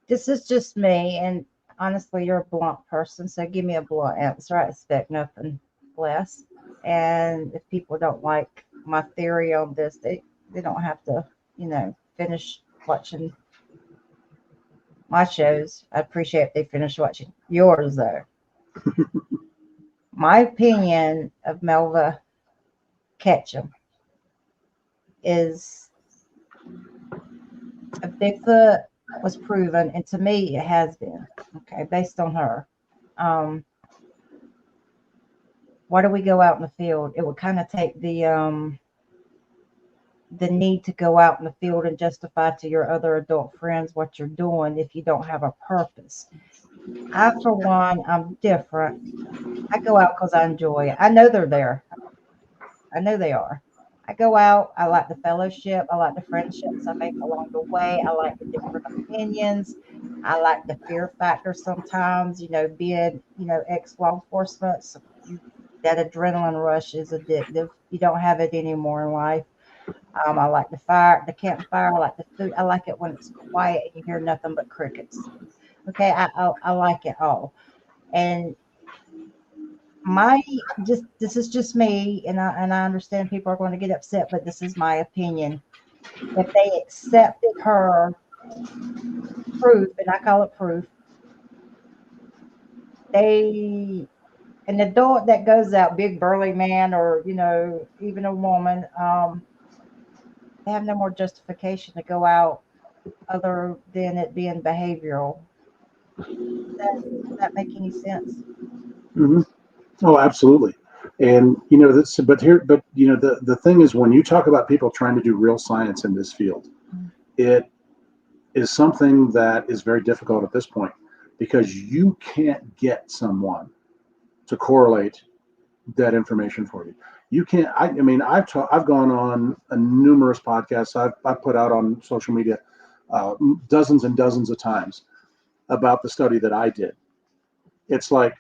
This is just me, and honestly, you're a blunt person, so give me a blunt answer. I expect nothing less. And if people don't like my theory on this, they don't have to, finish watching my shows. I appreciate if they finish watching yours, though. My opinion of Melva Ketchum is a Bigfoot was proven, and to me, it has been, okay, based on her. Why do we go out in the field? It would kind of take the need to go out in the field and justify to your other adult friends what you're doing if you don't have a purpose. I, for one, I'm different. I go out because I enjoy it. I know they're there. I know they are. I go out. I like the fellowship. I like the friendships I make along the way. I like the different opinions. I like the fear factor sometimes, being, ex-law enforcement. So that adrenaline rush is addictive. You don't have it anymore in life. I like the campfire. I like the food. I like it when it's quiet and you hear nothing but crickets. Okay, I like it all. And my this is just me, and I understand people are going to get upset, but this is my opinion. If they accepted her proof, and I call it proof, an adult that goes out, big burly man, or even a woman, they have no more justification to go out other than it being behavioral. Does that make any sense? Mm-hmm. Oh, absolutely. And the thing is, when you talk about people trying to do real science in this field, it is something that is very difficult at this point because you can't get someone to correlate that information for you. You can't. I've gone on numerous podcasts. I've put out on social media dozens and dozens of times about the study that I did. It's like,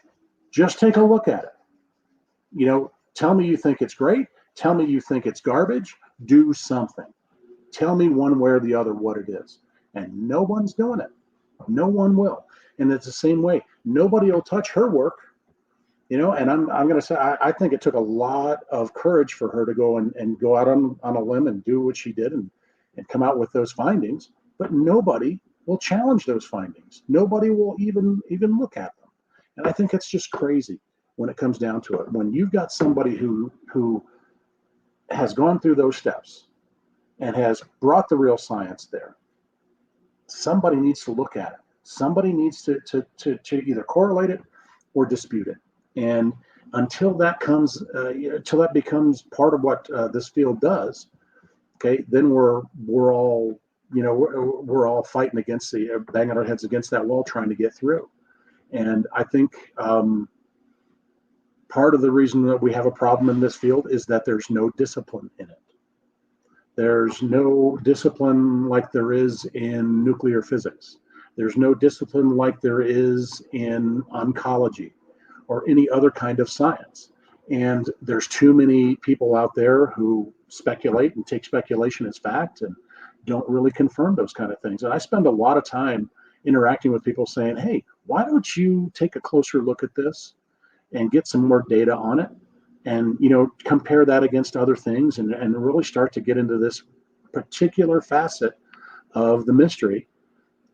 just take a look at it. Tell me you think it's great. Tell me you think it's garbage. Do something. Tell me one way or the other what it is. And no one's doing it. No one will. And it's the same way. Nobody will touch her work. And I'm going to say, I think it took a lot of courage for her to go and go out on a limb and do what she did and come out with those findings. But nobody will challenge those findings. Nobody will even look at them. And I think it's just crazy when it comes down to it. When you've got somebody who has gone through those steps and has brought the real science there, somebody needs to look at it. Somebody needs to either correlate it or dispute it. And until that becomes part of what this field does, okay, then we're all we're all fighting against banging our heads against that wall trying to get through. And I think part of the reason that we have a problem in this field is that there's no discipline in it. There's no discipline like there is in nuclear physics. There's no discipline like there is in oncology or any other kind of science. And there's too many people out there who speculate and take speculation as fact and don't really confirm those kind of things. And I spend a lot of time interacting with people saying, hey, why don't you take a closer look at this and get some more data on it and compare that against other things and really start to get into this particular facet of the mystery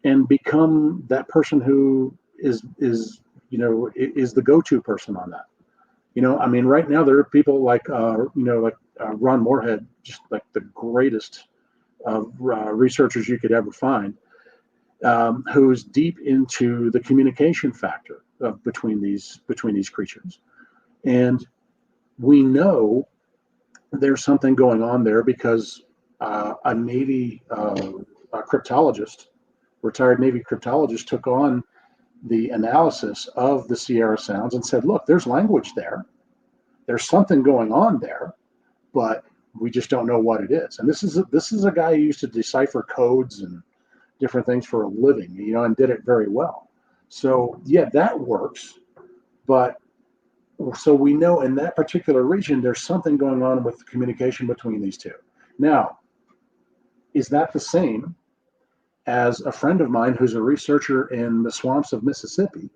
and become that person who is the go-to person on that. Right now there are people like Ron Moorhead, just like the greatest researchers you could ever find, who's deep into the communication factor between these creatures. And we know there's something going on there because a Navy cryptologist, retired Navy cryptologist, took on the analysis of the Sierra Sounds and said, look, there's language there. There's something going on there, but We just don't know what it is. And this is a guy who used to decipher codes and different things for a living, and did it very well. So yeah, that works. But so we know in that particular region, there's something going on with communication between these two. Now, is that the same as a friend of mine who's a researcher in the swamps of Mississippi,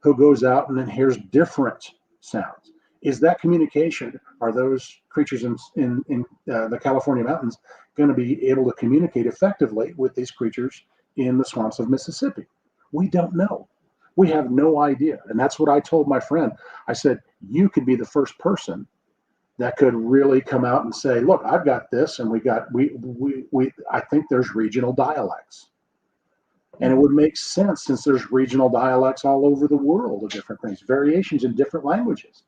who goes out and then hears different sounds? Is that communication? Are those creatures in the California mountains going to be able to communicate effectively with these creatures in the swamps of Mississippi? We don't know. We have no idea. And that's what I told my friend. I said, you could be the first person that could really come out and say, look, I've got this, and I think there's regional dialects. And it would make sense, since there's regional dialects all over the world of different things, variations in different languages.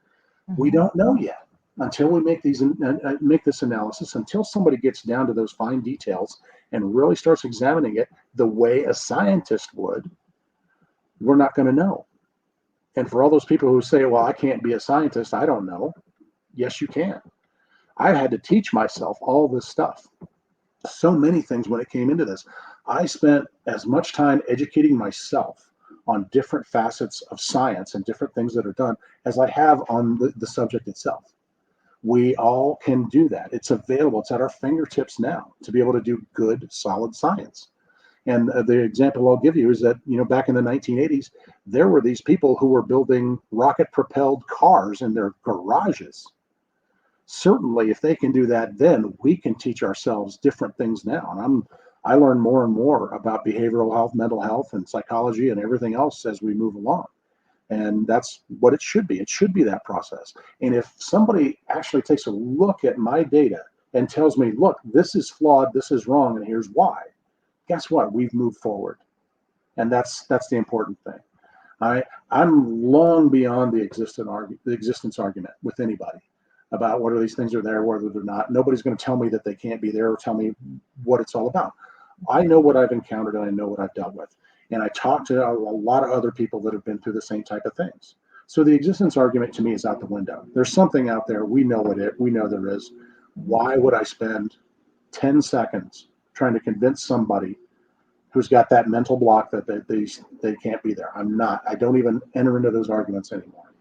We don't know yet until we make this analysis, until somebody gets down to those fine details and really starts examining it the way a scientist would. We're not going to know. And for all those people who say, well, I can't be a scientist, I don't know. Yes, you can. I had to teach myself all this stuff. So many things when it came into this. I spent as much time educating myself on different facets of science and different things that are done as I have on the subject itself. We all can do that. It's available. It's at our fingertips now to be able to do good, solid science. And the example I'll give you is that, back in the 1980s, there were these people who were building rocket-propelled cars in their garages. Certainly, if they can do that, then we can teach ourselves different things now. And I learn more and more about behavioral health, mental health, and psychology and everything else as we move along. And that's what it should be. It should be that process. And if somebody actually takes a look at my data and tells me, look, this is flawed, this is wrong, and here's why, guess what? We've moved forward. And that's the important thing. I'm long beyond the existence argument with anybody about whether these things are there, whether they're not. Nobody's going to tell me that they can't be there or tell me what it's all about. I know what I've encountered, and I know what I've dealt with. And I talk to a lot of other people that have been through the same type of things. So the existence argument to me is out the window. There's something out there. We know we know there is. Why would I spend 10 seconds trying to convince somebody who's got that mental block that they can't be there? I don't even enter into those arguments anymore.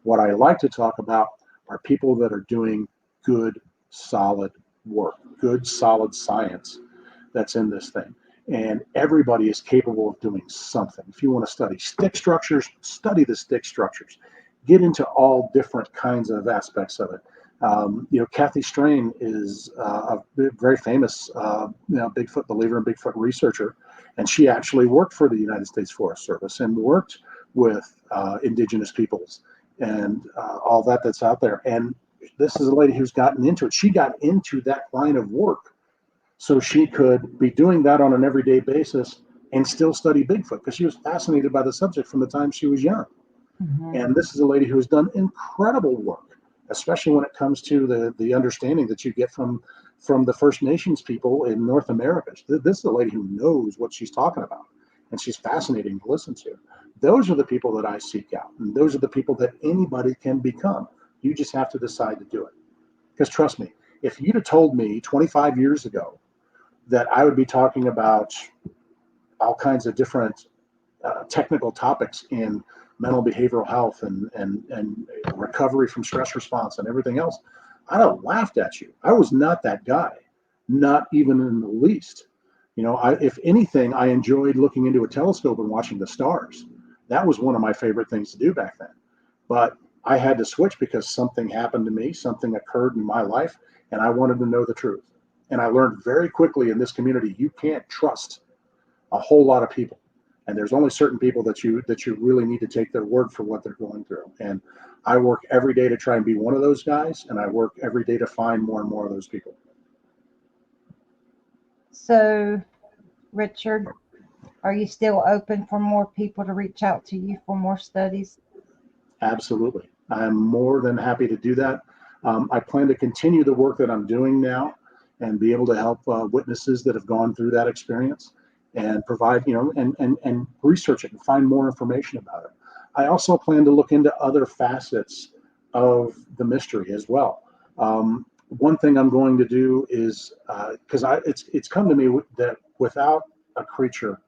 What I like to talk about are people that are doing good, solid work, good, solid science that's in this thing. And everybody is capable of doing something. If you want to study stick structures, study the stick structures. Get into all different kinds of aspects of it. Kathy Strain is a very famous, Bigfoot believer and Bigfoot researcher, and she actually worked for the United States Forest Service and worked with indigenous peoples and all that's out there. And this is a lady who's gotten into it. She got into that line of work so she could be doing that on an everyday basis and still study Bigfoot, because she was fascinated by the subject from the time she was young. And this is a lady who has done incredible work, especially when it comes to the understanding that you get from the First Nations people in North America. This is a lady who knows what she's talking about, and she's fascinating to listen to. Those are the people that I seek out, and those are the people that anybody can become. You just have to decide to do it. Because trust me, if you'd have told me 25 years ago that I would be talking about all kinds of different technical topics in mental behavioral health and recovery from stress response and everything else, I'd have laughed at you. I was not that guy, not even in the least. If anything, I enjoyed looking into a telescope and watching the stars. That was one of my favorite things to do back then. But I had to switch because something happened to me, something occurred in my life, and I wanted to know the truth. And I learned very quickly in this community, you can't trust a whole lot of people. And there's only certain people that you really need to take their word for what they're going through. And I work every day to try and be one of those guys, and I work every day to find more and more of those people. So, Richard, are you still open for more people to reach out to you for more studies? Absolutely. I'm more than happy to do that. I plan to continue the work that I'm doing now and be able to help witnesses that have gone through that experience and provide, and research it and find more information about it. I also plan to look into other facets of the mystery as well. one thing I'm going to do is because it's come to me that without a creature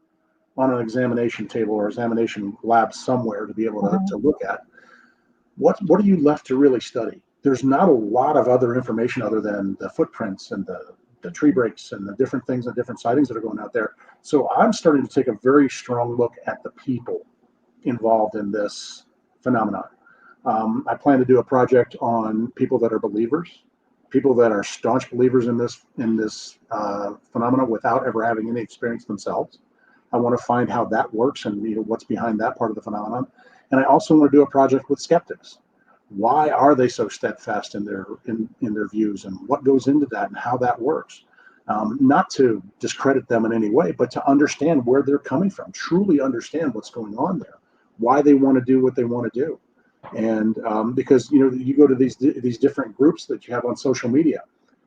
on an examination table or examination lab somewhere to be able to Mhm. look at, what are you left to really study? There's not a lot of other information other than the footprints and the tree breaks and the different things and different sightings that are going out there. So I'm starting to take a very strong look at the people involved in this phenomenon. I plan to do a project on people that are believers, people that are staunch believers in this phenomenon without ever having any experience themselves. I want to find how that works and what's behind that part of the phenomenon. And I also want to do a project with skeptics. Why are they so steadfast in their views, and what goes into that, and how that works? Not to discredit them in any way, but to understand where they're coming from, truly understand what's going on there, why they want to do what they want to do. And because you go to these different groups that you have on social media,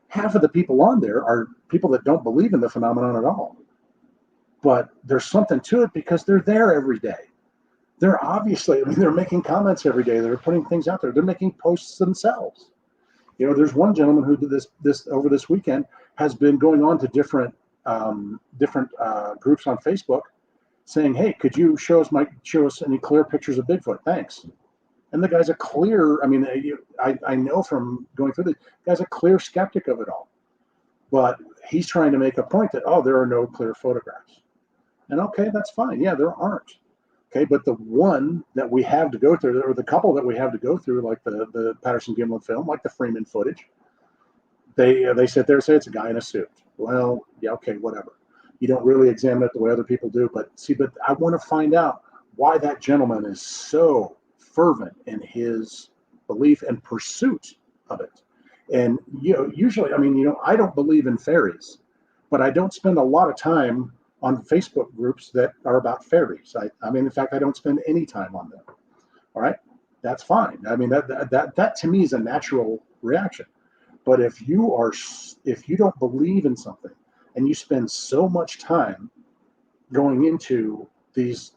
half of the people on there are people that don't believe in the phenomenon at all, but there's something to it because they're there every day. They're obviously, I mean, they're making comments every day. They're putting things out there. They're making posts themselves. There's one gentleman who did this over this weekend, has been going on to different groups on Facebook saying, "Hey, could you show us any clear pictures of Bigfoot? Thanks." And the guy's a clear, I mean, I know from going through the guy's a clear skeptic of it all, but he's trying to make a point that, oh, there are no clear photographs. And okay, that's fine. Yeah, there aren't. Okay, but the one that we have to go through, or the couple that we have to go through, like the Patterson Gimlin film, like the Freeman footage, they sit there and say it's a guy in a suit. Well, yeah, okay, whatever. You don't really examine it the way other people do, but I want to find out why that gentleman is so fervent in his belief and pursuit of it. And usually, I mean, I don't believe in fairies, but I don't spend a lot of time on Facebook groups that are about fairies. I mean, in fact, I don't spend any time on them. All right, that's fine. I mean, that to me is a natural reaction. But if you don't believe in something and you spend so much time going into these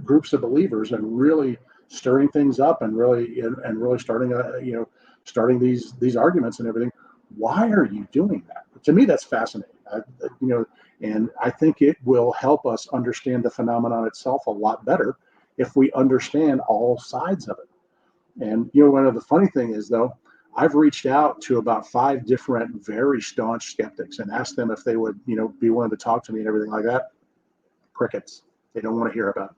groups of believers and really stirring things up and really starting these arguments and everything, why are you doing that? To me, that's fascinating. And I think it will help us understand the phenomenon itself a lot better if we understand all sides of it. And one of the funny thing is, though, I've reached out to about 5 different very staunch skeptics and asked them if they would be willing to talk to me and everything like that. Crickets. They don't want to hear about it.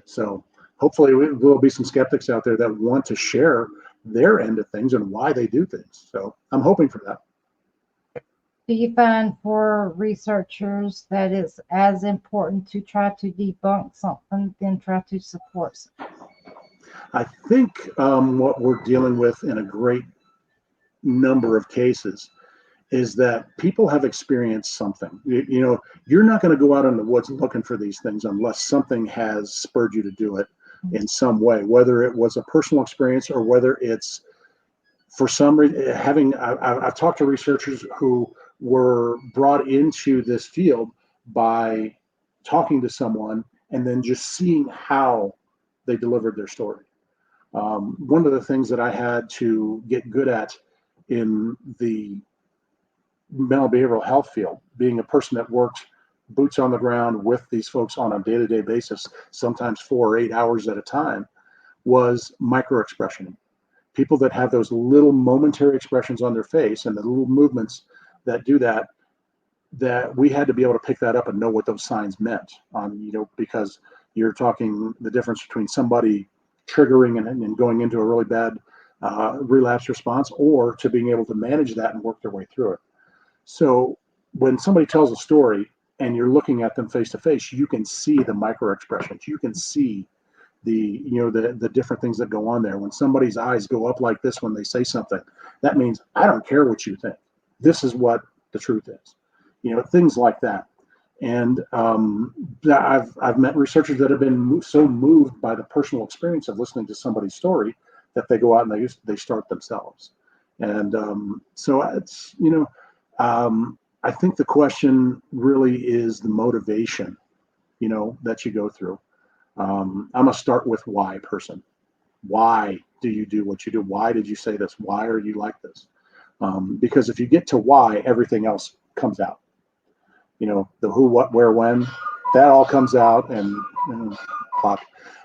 So hopefully there'll be some skeptics out there that want to share their end of things and why they do things. So I'm hoping for that. Do you find for researchers that it's as important to try to debunk something than try to support something? I think what we're dealing with in a great number of cases is that people have experienced something. You're not going to go out in the woods looking for these things unless something has spurred you to do it in some way, whether it was a personal experience or whether it's for some reason I've talked to researchers who were brought into this field by talking to someone and then just seeing how they delivered their story. One of the things that I had to get good at in the mental behavioral health field, being a person that worked boots on the ground with these folks on a day-to-day basis, sometimes 4 or 8 hours at a time, was micro-expressioning. People that have those little momentary expressions on their face and the little movements that do that we had to be able to pick that up and know what those signs meant. Because you're talking the difference between somebody triggering and going into a really bad relapse response, or to being able to manage that and work their way through it. So when somebody tells a story and you're looking at them face to face, you can see the micro expressions. You can see the different things that go on there. When somebody's eyes go up like this when they say something, that means I don't care what you think. This is what the truth is. Things like that. And I've met researchers that have been so moved by the personal experience of listening to somebody's story that they go out and they start themselves. And so it's I think the question really is the motivation that you go through. I'm a start with why person. Why do you do what you do? Why did you say this? Why are you like this? Because if you get to why, everything else comes out. The who, what, where, when, that all comes out, and fuck.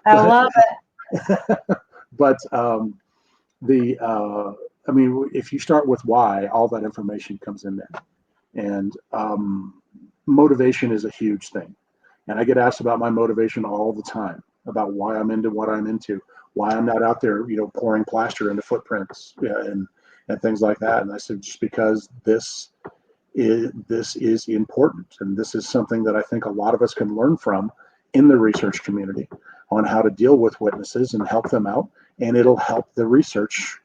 I love it. But I mean, if you start with why, all that information comes in there. And motivation is a huge thing. And I get asked about my motivation all the time, about why I'm into what I'm into, why I'm not out there, pouring plaster into footprints, and things like that. And I said, just because this is important, and this is something that I think a lot of us can learn from in the research community on how to deal with witnesses and help them out. And it'll help the research,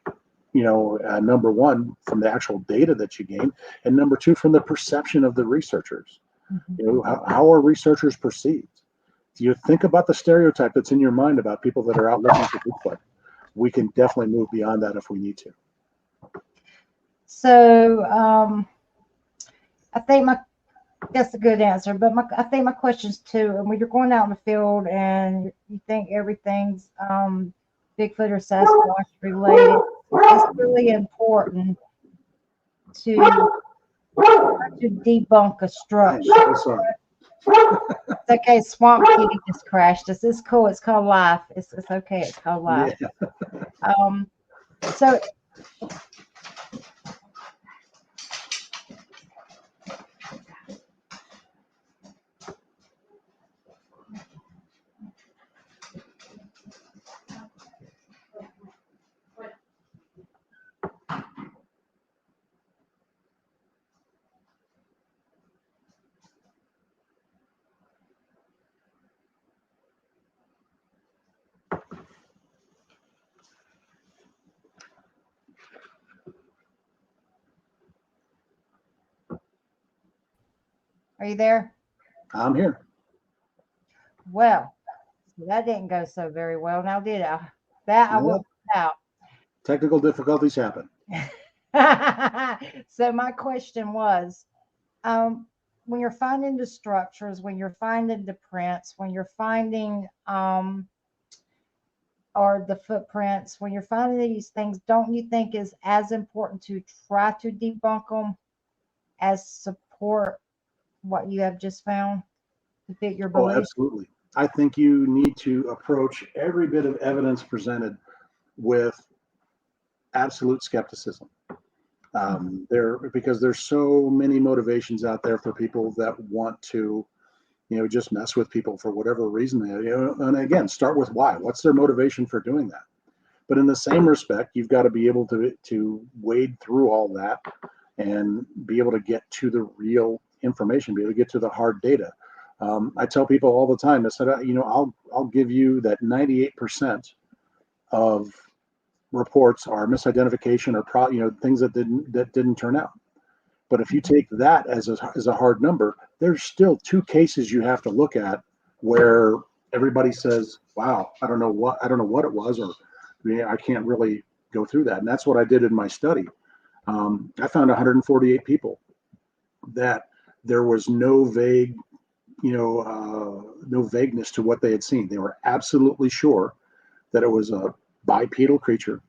number one, from the actual data that you gain, and number two, from the perception of the researchers. How are researchers perceived? Do you think about the stereotype that's in your mind about people that are out looking for Bigfoot? We can definitely move beyond that if we need to. So I think that's a good answer, but I think my question's too, and when you're going out in the field and you think everything's Bigfoot or Sasquatch related, it's really important to debunk a structure. I'm so sorry. It's okay. Swamp Kitty just crashed us. It's cool. It's called life. It's okay. It's called life. Yeah. So are you there? I'm here. Well, that didn't go so very well. Now, did I? That I will put out. Technical difficulties happen. So my question was, when you're finding the structures, when you're finding the prints, when you're finding or the footprints, when you're finding these things, don't you think is as important to try to debunk them as support what you have just found to fit your belief? Oh, absolutely. I think you need to approach every bit of evidence presented with absolute skepticism. Because there's so many motivations out there for people that want to, just mess with people for whatever reason. And again, start with why. What's their motivation for doing that? But in the same respect, you've got to be able to wade through all that and be able to get to the real information, be able to get to the hard data. I tell people all the time, I said, I'll give you that 98% of reports are misidentification or things that didn't turn out. But if you take that as a hard number, there's still two cases you have to look at where everybody says, "Wow, I don't know what it was," or I can't really go through that. And that's what I did in my study. I found 148 people that there was no vagueness to what they had seen. They were absolutely sure that it was a bipedal creature,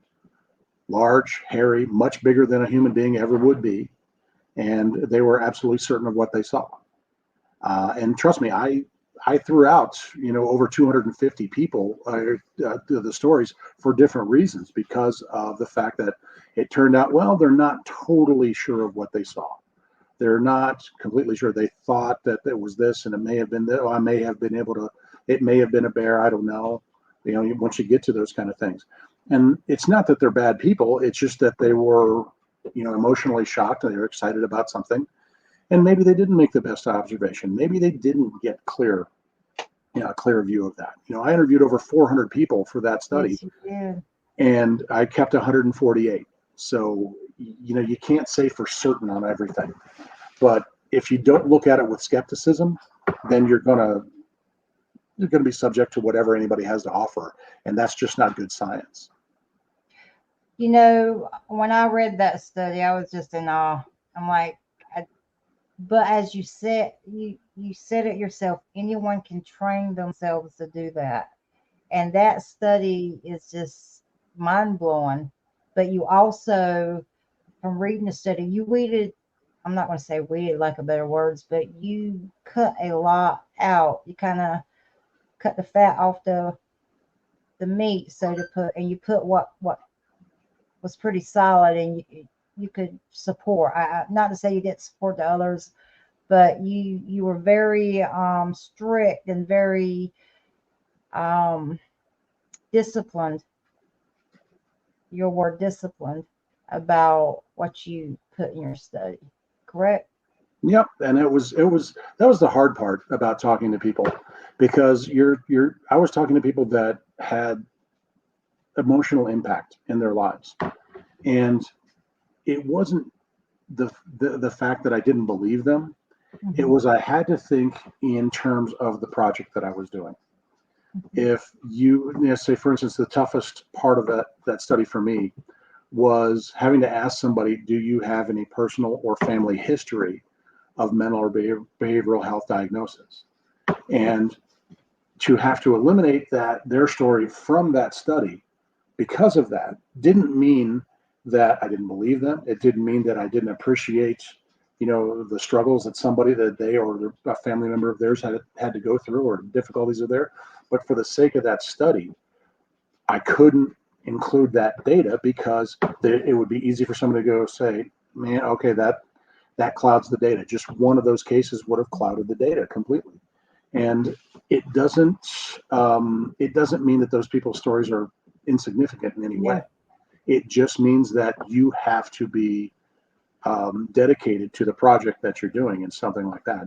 large, hairy, much bigger than a human being ever would be, and they were absolutely certain of what they saw. And trust me, I threw out over 250 people the stories for different reasons, because of the fact that it turned out, well, they're not totally sure of what they saw. They're not completely sure. They thought that it was this, and it may have been that. I may have been able to. It may have been a bear. I don't know. Once you get to those kind of things, and it's not that they're bad people. It's just that they were, emotionally shocked, and they were excited about something, and maybe they didn't make the best observation. Maybe they didn't get a clear view of that. I interviewed over 400 people for that study, and I kept 148. So, you can't say for certain on everything, but if you don't look at it with skepticism, then you're going to be subject to whatever anybody has to offer, and that's just not good science. When I read that study, I was just in awe. I'm like, but as you said, you said it yourself, anyone can train themselves to do that. And that study is just mind blowing. But you also from reading the study, you weeded, I'm not going to say weeded like a better words, but you cut a lot out. You kind of cut the fat off the meat, so to put, and you put what was pretty solid, and you could support. Not to say you didn't support the others, but you were very strict and very um, disciplined. Your word disciplined about what you put in your study, correct? Yep, and it was that was the hard part about talking to people, because you're I was talking to people that had emotional impact in their lives, and it wasn't the fact that I didn't believe them. It Mm-hmm. was I had to think in terms of the project that I was doing. If say for instance, the toughest part of that study for me was having to ask somebody, do you have any personal or family history of mental or behavioral health diagnosis? And to have to eliminate their story from that study because of that didn't mean that I didn't believe them. It didn't mean that I didn't appreciate, the struggles that somebody that they or a family member of theirs had to go through, or difficulties of there. But for the sake of that study, I couldn't include that data because it would be easy for somebody to go say, man, okay, that clouds the data. Just one of those cases would have clouded the data completely. And it doesn't mean that those people's stories are insignificant in any way. Yeah. It just means that you have to be dedicated to the project that you're doing and something like that.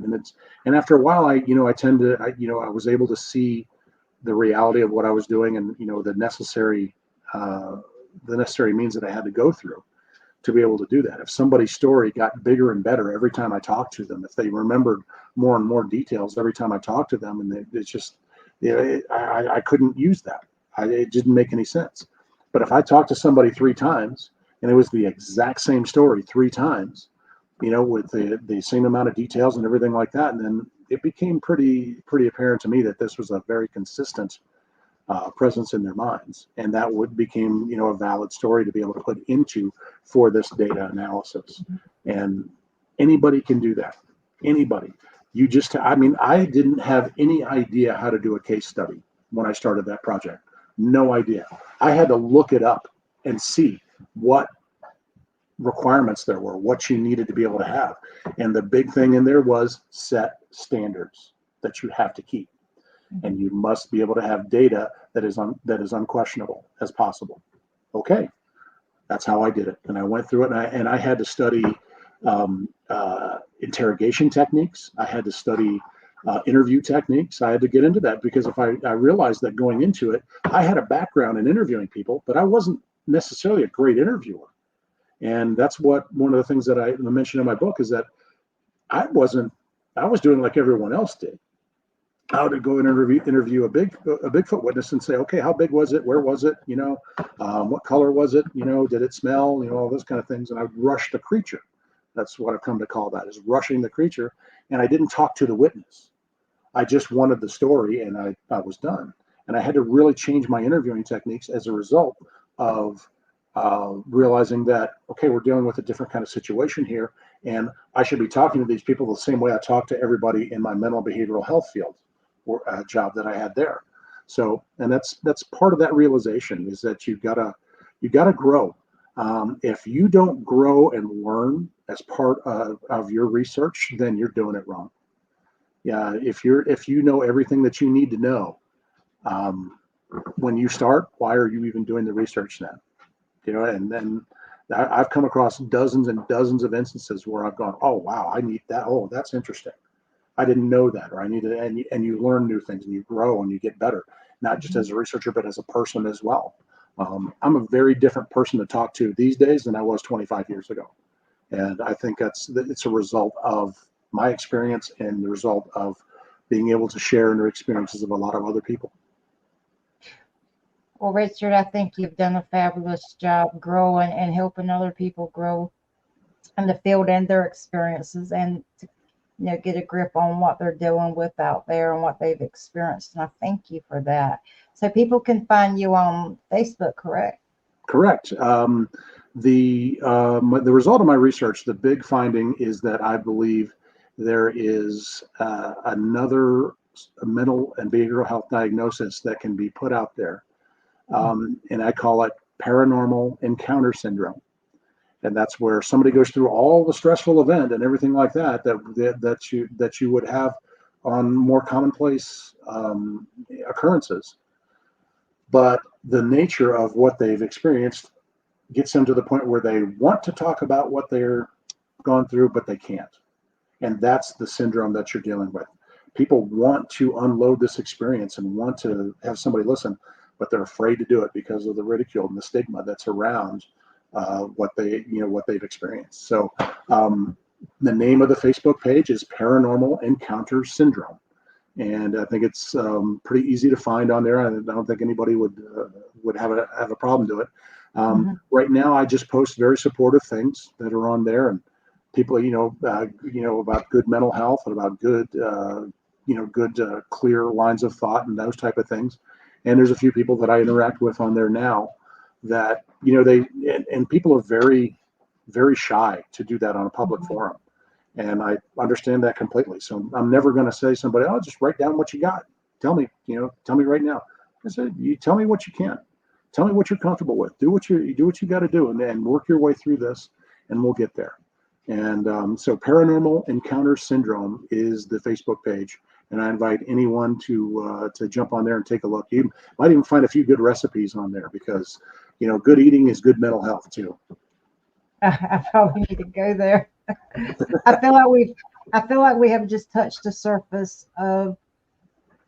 And after a while, I was able to see the reality of what I was doing, and uh, the necessary means that I had to go through to be able to do that. If somebody's story got bigger and better every time I talked to them, if they remembered more and more details every time I talked to them, and it's just, I couldn't use that. It didn't make any sense. But if I talked to somebody three times and it was the exact same story three times, with the same amount of details and everything like that, and then it became pretty apparent to me that this was a very consistent presence in their minds, and that would became a valid story to be able to put into for this data analysis. And anybody can do that. Anybody. I didn't have any idea how to do a case study when I started that project. No idea. I had to look it up and see what requirements there were, what you needed to be able to have. And the big thing in there was set standards that you have to keep. And you must be able to have data that is unquestionable as possible. Okay, that's how I did it, and I went through it, and I had to study interrogation techniques. I had to study interview techniques. I had to get into that because if I realized that going into it, I had a background in interviewing people, but I wasn't necessarily a great interviewer. And that's what one of the things that I mentioned in my book is that I was doing like everyone else did. I would go and interview a Bigfoot witness and say, okay, how big was it? Where was it? What color was it? Did it smell? All those kind of things. And I would rush the creature. That's what I've come to call that, is rushing the creature. And I didn't talk to the witness. I just wanted the story, and I was done. And I had to really change my interviewing techniques as a result of realizing that, okay, we're dealing with a different kind of situation here, and I should be talking to these people the same way I talk to everybody in my mental behavioral health field or job that I had there. So, and that's part of that realization, is that you gotta grow. If you don't grow and learn as part of your research, then you're doing it wrong. Yeah, if you know everything that you need to know when you start, why are you even doing the research then? And then I've come across dozens and dozens of instances where I've gone, oh wow, I need that. Oh, that's interesting. I didn't know that, or I need to, and you learn new things and you grow and you get better, not just as a researcher, but as a person as well. I'm a very different person to talk to these days than I was 25 years ago. And I think it's a result of my experience and the result of being able to share in the experiences of a lot of other people. Well, Richard, I think you've done a fabulous job growing and helping other people grow in the field and their experiences, and to get a grip on what they're dealing with out there and what they've experienced. And I thank you for that. So people can find you on Facebook, correct? Correct. The result of my research, the big finding is that I believe there is another mental and behavioral health diagnosis that can be put out there, and I call it paranormal encounter syndrome. And that's where somebody goes through all the stressful event and everything like that you would have on more commonplace occurrences, but the nature of what they've experienced gets them to the point where they want to talk about what they're gone through, but they can't. And that's the syndrome that you're dealing with. People want to unload this experience and want to have somebody listen, but they're afraid to do it because of the ridicule and the stigma that's around what they've experienced. So the name of the Facebook page is Paranormal Encounter Syndrome, and I think it's pretty easy to find on there. I don't think anybody would have a problem to it. Right now, I just post very supportive things that are on there, and people, about good mental health and about good, clear lines of thought and those type of things. And there's a few people that I interact with on there now that, and people are very, very shy to do that on a public forum. And I understand that completely. So I'm never going to say to somebody, oh, just write down what you got. Tell me right now. I said, you tell me what you can. Tell me what you're comfortable with. Do what you got to do, and work your way through this, and we'll get there. And so Paranormal Encounter Syndrome is the Facebook page, and I invite anyone to jump on there and take a look. You might even find a few good recipes on there because, good eating is good mental health too. I probably need to go there. I feel like we have just touched the surface of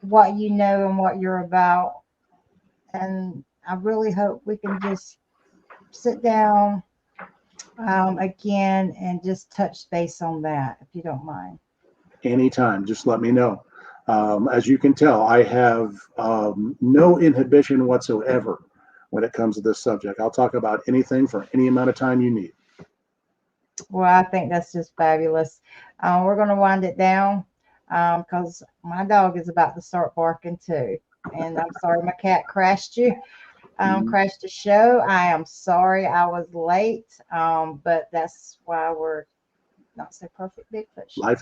what you know and what you're about, and I really hope we can just sit down again and just touch base on that, if you don't mind. Anytime, just let me know. As you can tell, I have no inhibition whatsoever when it comes to this subject. I'll talk about anything for any amount of time you need. Well, I think that's just fabulous. We're going to wind it down because my dog is about to start barking too. And I'm sorry my cat crashed crashed the show. I am sorry I was late, but that's why we're not so perfect Bigfoot show. Life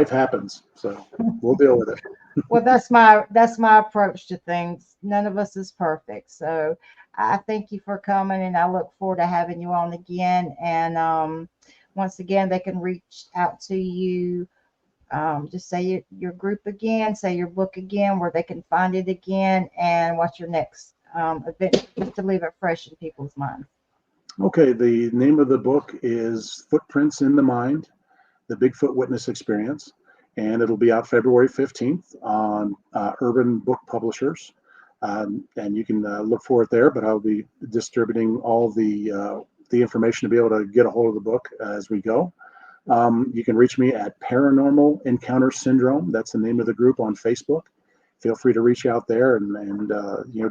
happens. So we'll deal with it. Well, that's my approach to things. None of us is perfect. So I thank you for coming, and I look forward to having you on again. And once again, they can reach out to you. Just say your group again, say your book again, where they can find it again, and what's your next event, just to leave it fresh in people's minds. Okay, the name of the book is Footprints in the Mind, the Bigfoot Witness Experience, and it'll be out February 15th on Urban Book Publishers. And you can look for it there, but I'll be distributing all the information to be able to get a hold of the book as we go. You can reach me at Paranormal Encounter Syndrome. That's the name of the group on Facebook. Feel free to reach out there and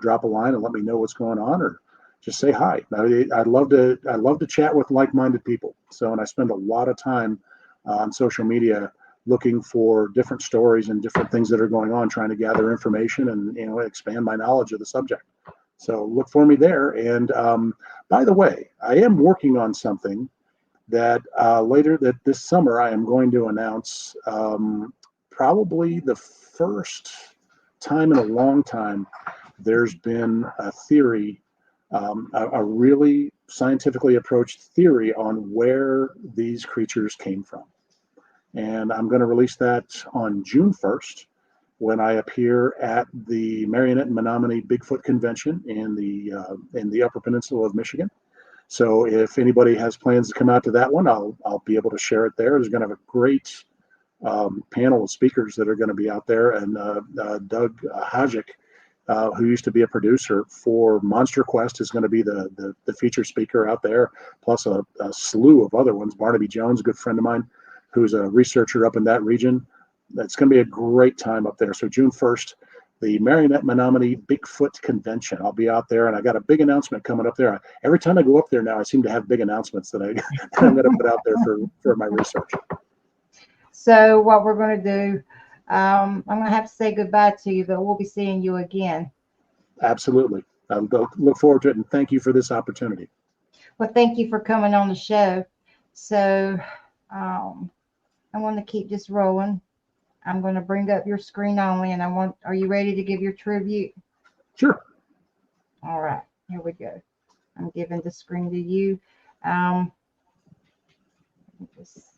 drop a line and let me know what's going on, or just say hi. I'd love to chat with like-minded people. So, and I spend a lot of time on social media looking for different stories and different things that are going on, trying to gather information and expand my knowledge of the subject. So look for me there. And by the way, I am working on something that this summer I am going to announce, probably the first time in a long time there's been a theory, a really scientifically approached theory on where these creatures came from. And I'm going to release that on June 1st when I appear at the Marionette and Menominee Bigfoot Convention in the Upper Peninsula of Michigan. So if anybody has plans to come out to that one, I'll be able to share it there. There's going to have a great panel of speakers that are going to be out there, and Doug Hajic, who used to be a producer for Monster Quest, is going to be the featured speaker out there, plus a slew of other ones. Barnaby Jones, a good friend of mine, who's a researcher up in that region. It's going to be a great time up there. So June 1st, the Marionette Menominee Bigfoot Convention. I'll be out there, and I got a big announcement coming up there. Every time I go up there now, I seem to have big announcements that I'm going to put out there for my research. So what we're going to do, I'm going to have to say goodbye to you, but we'll be seeing you again. Absolutely. I'll look forward to it, and thank you for this opportunity. Well, thank you for coming on the show. So um, I want to keep this rolling. I'm going to bring up your screen only, and are you ready to give your tribute? Sure. All right, here we go. I'm giving the screen to you. Let me just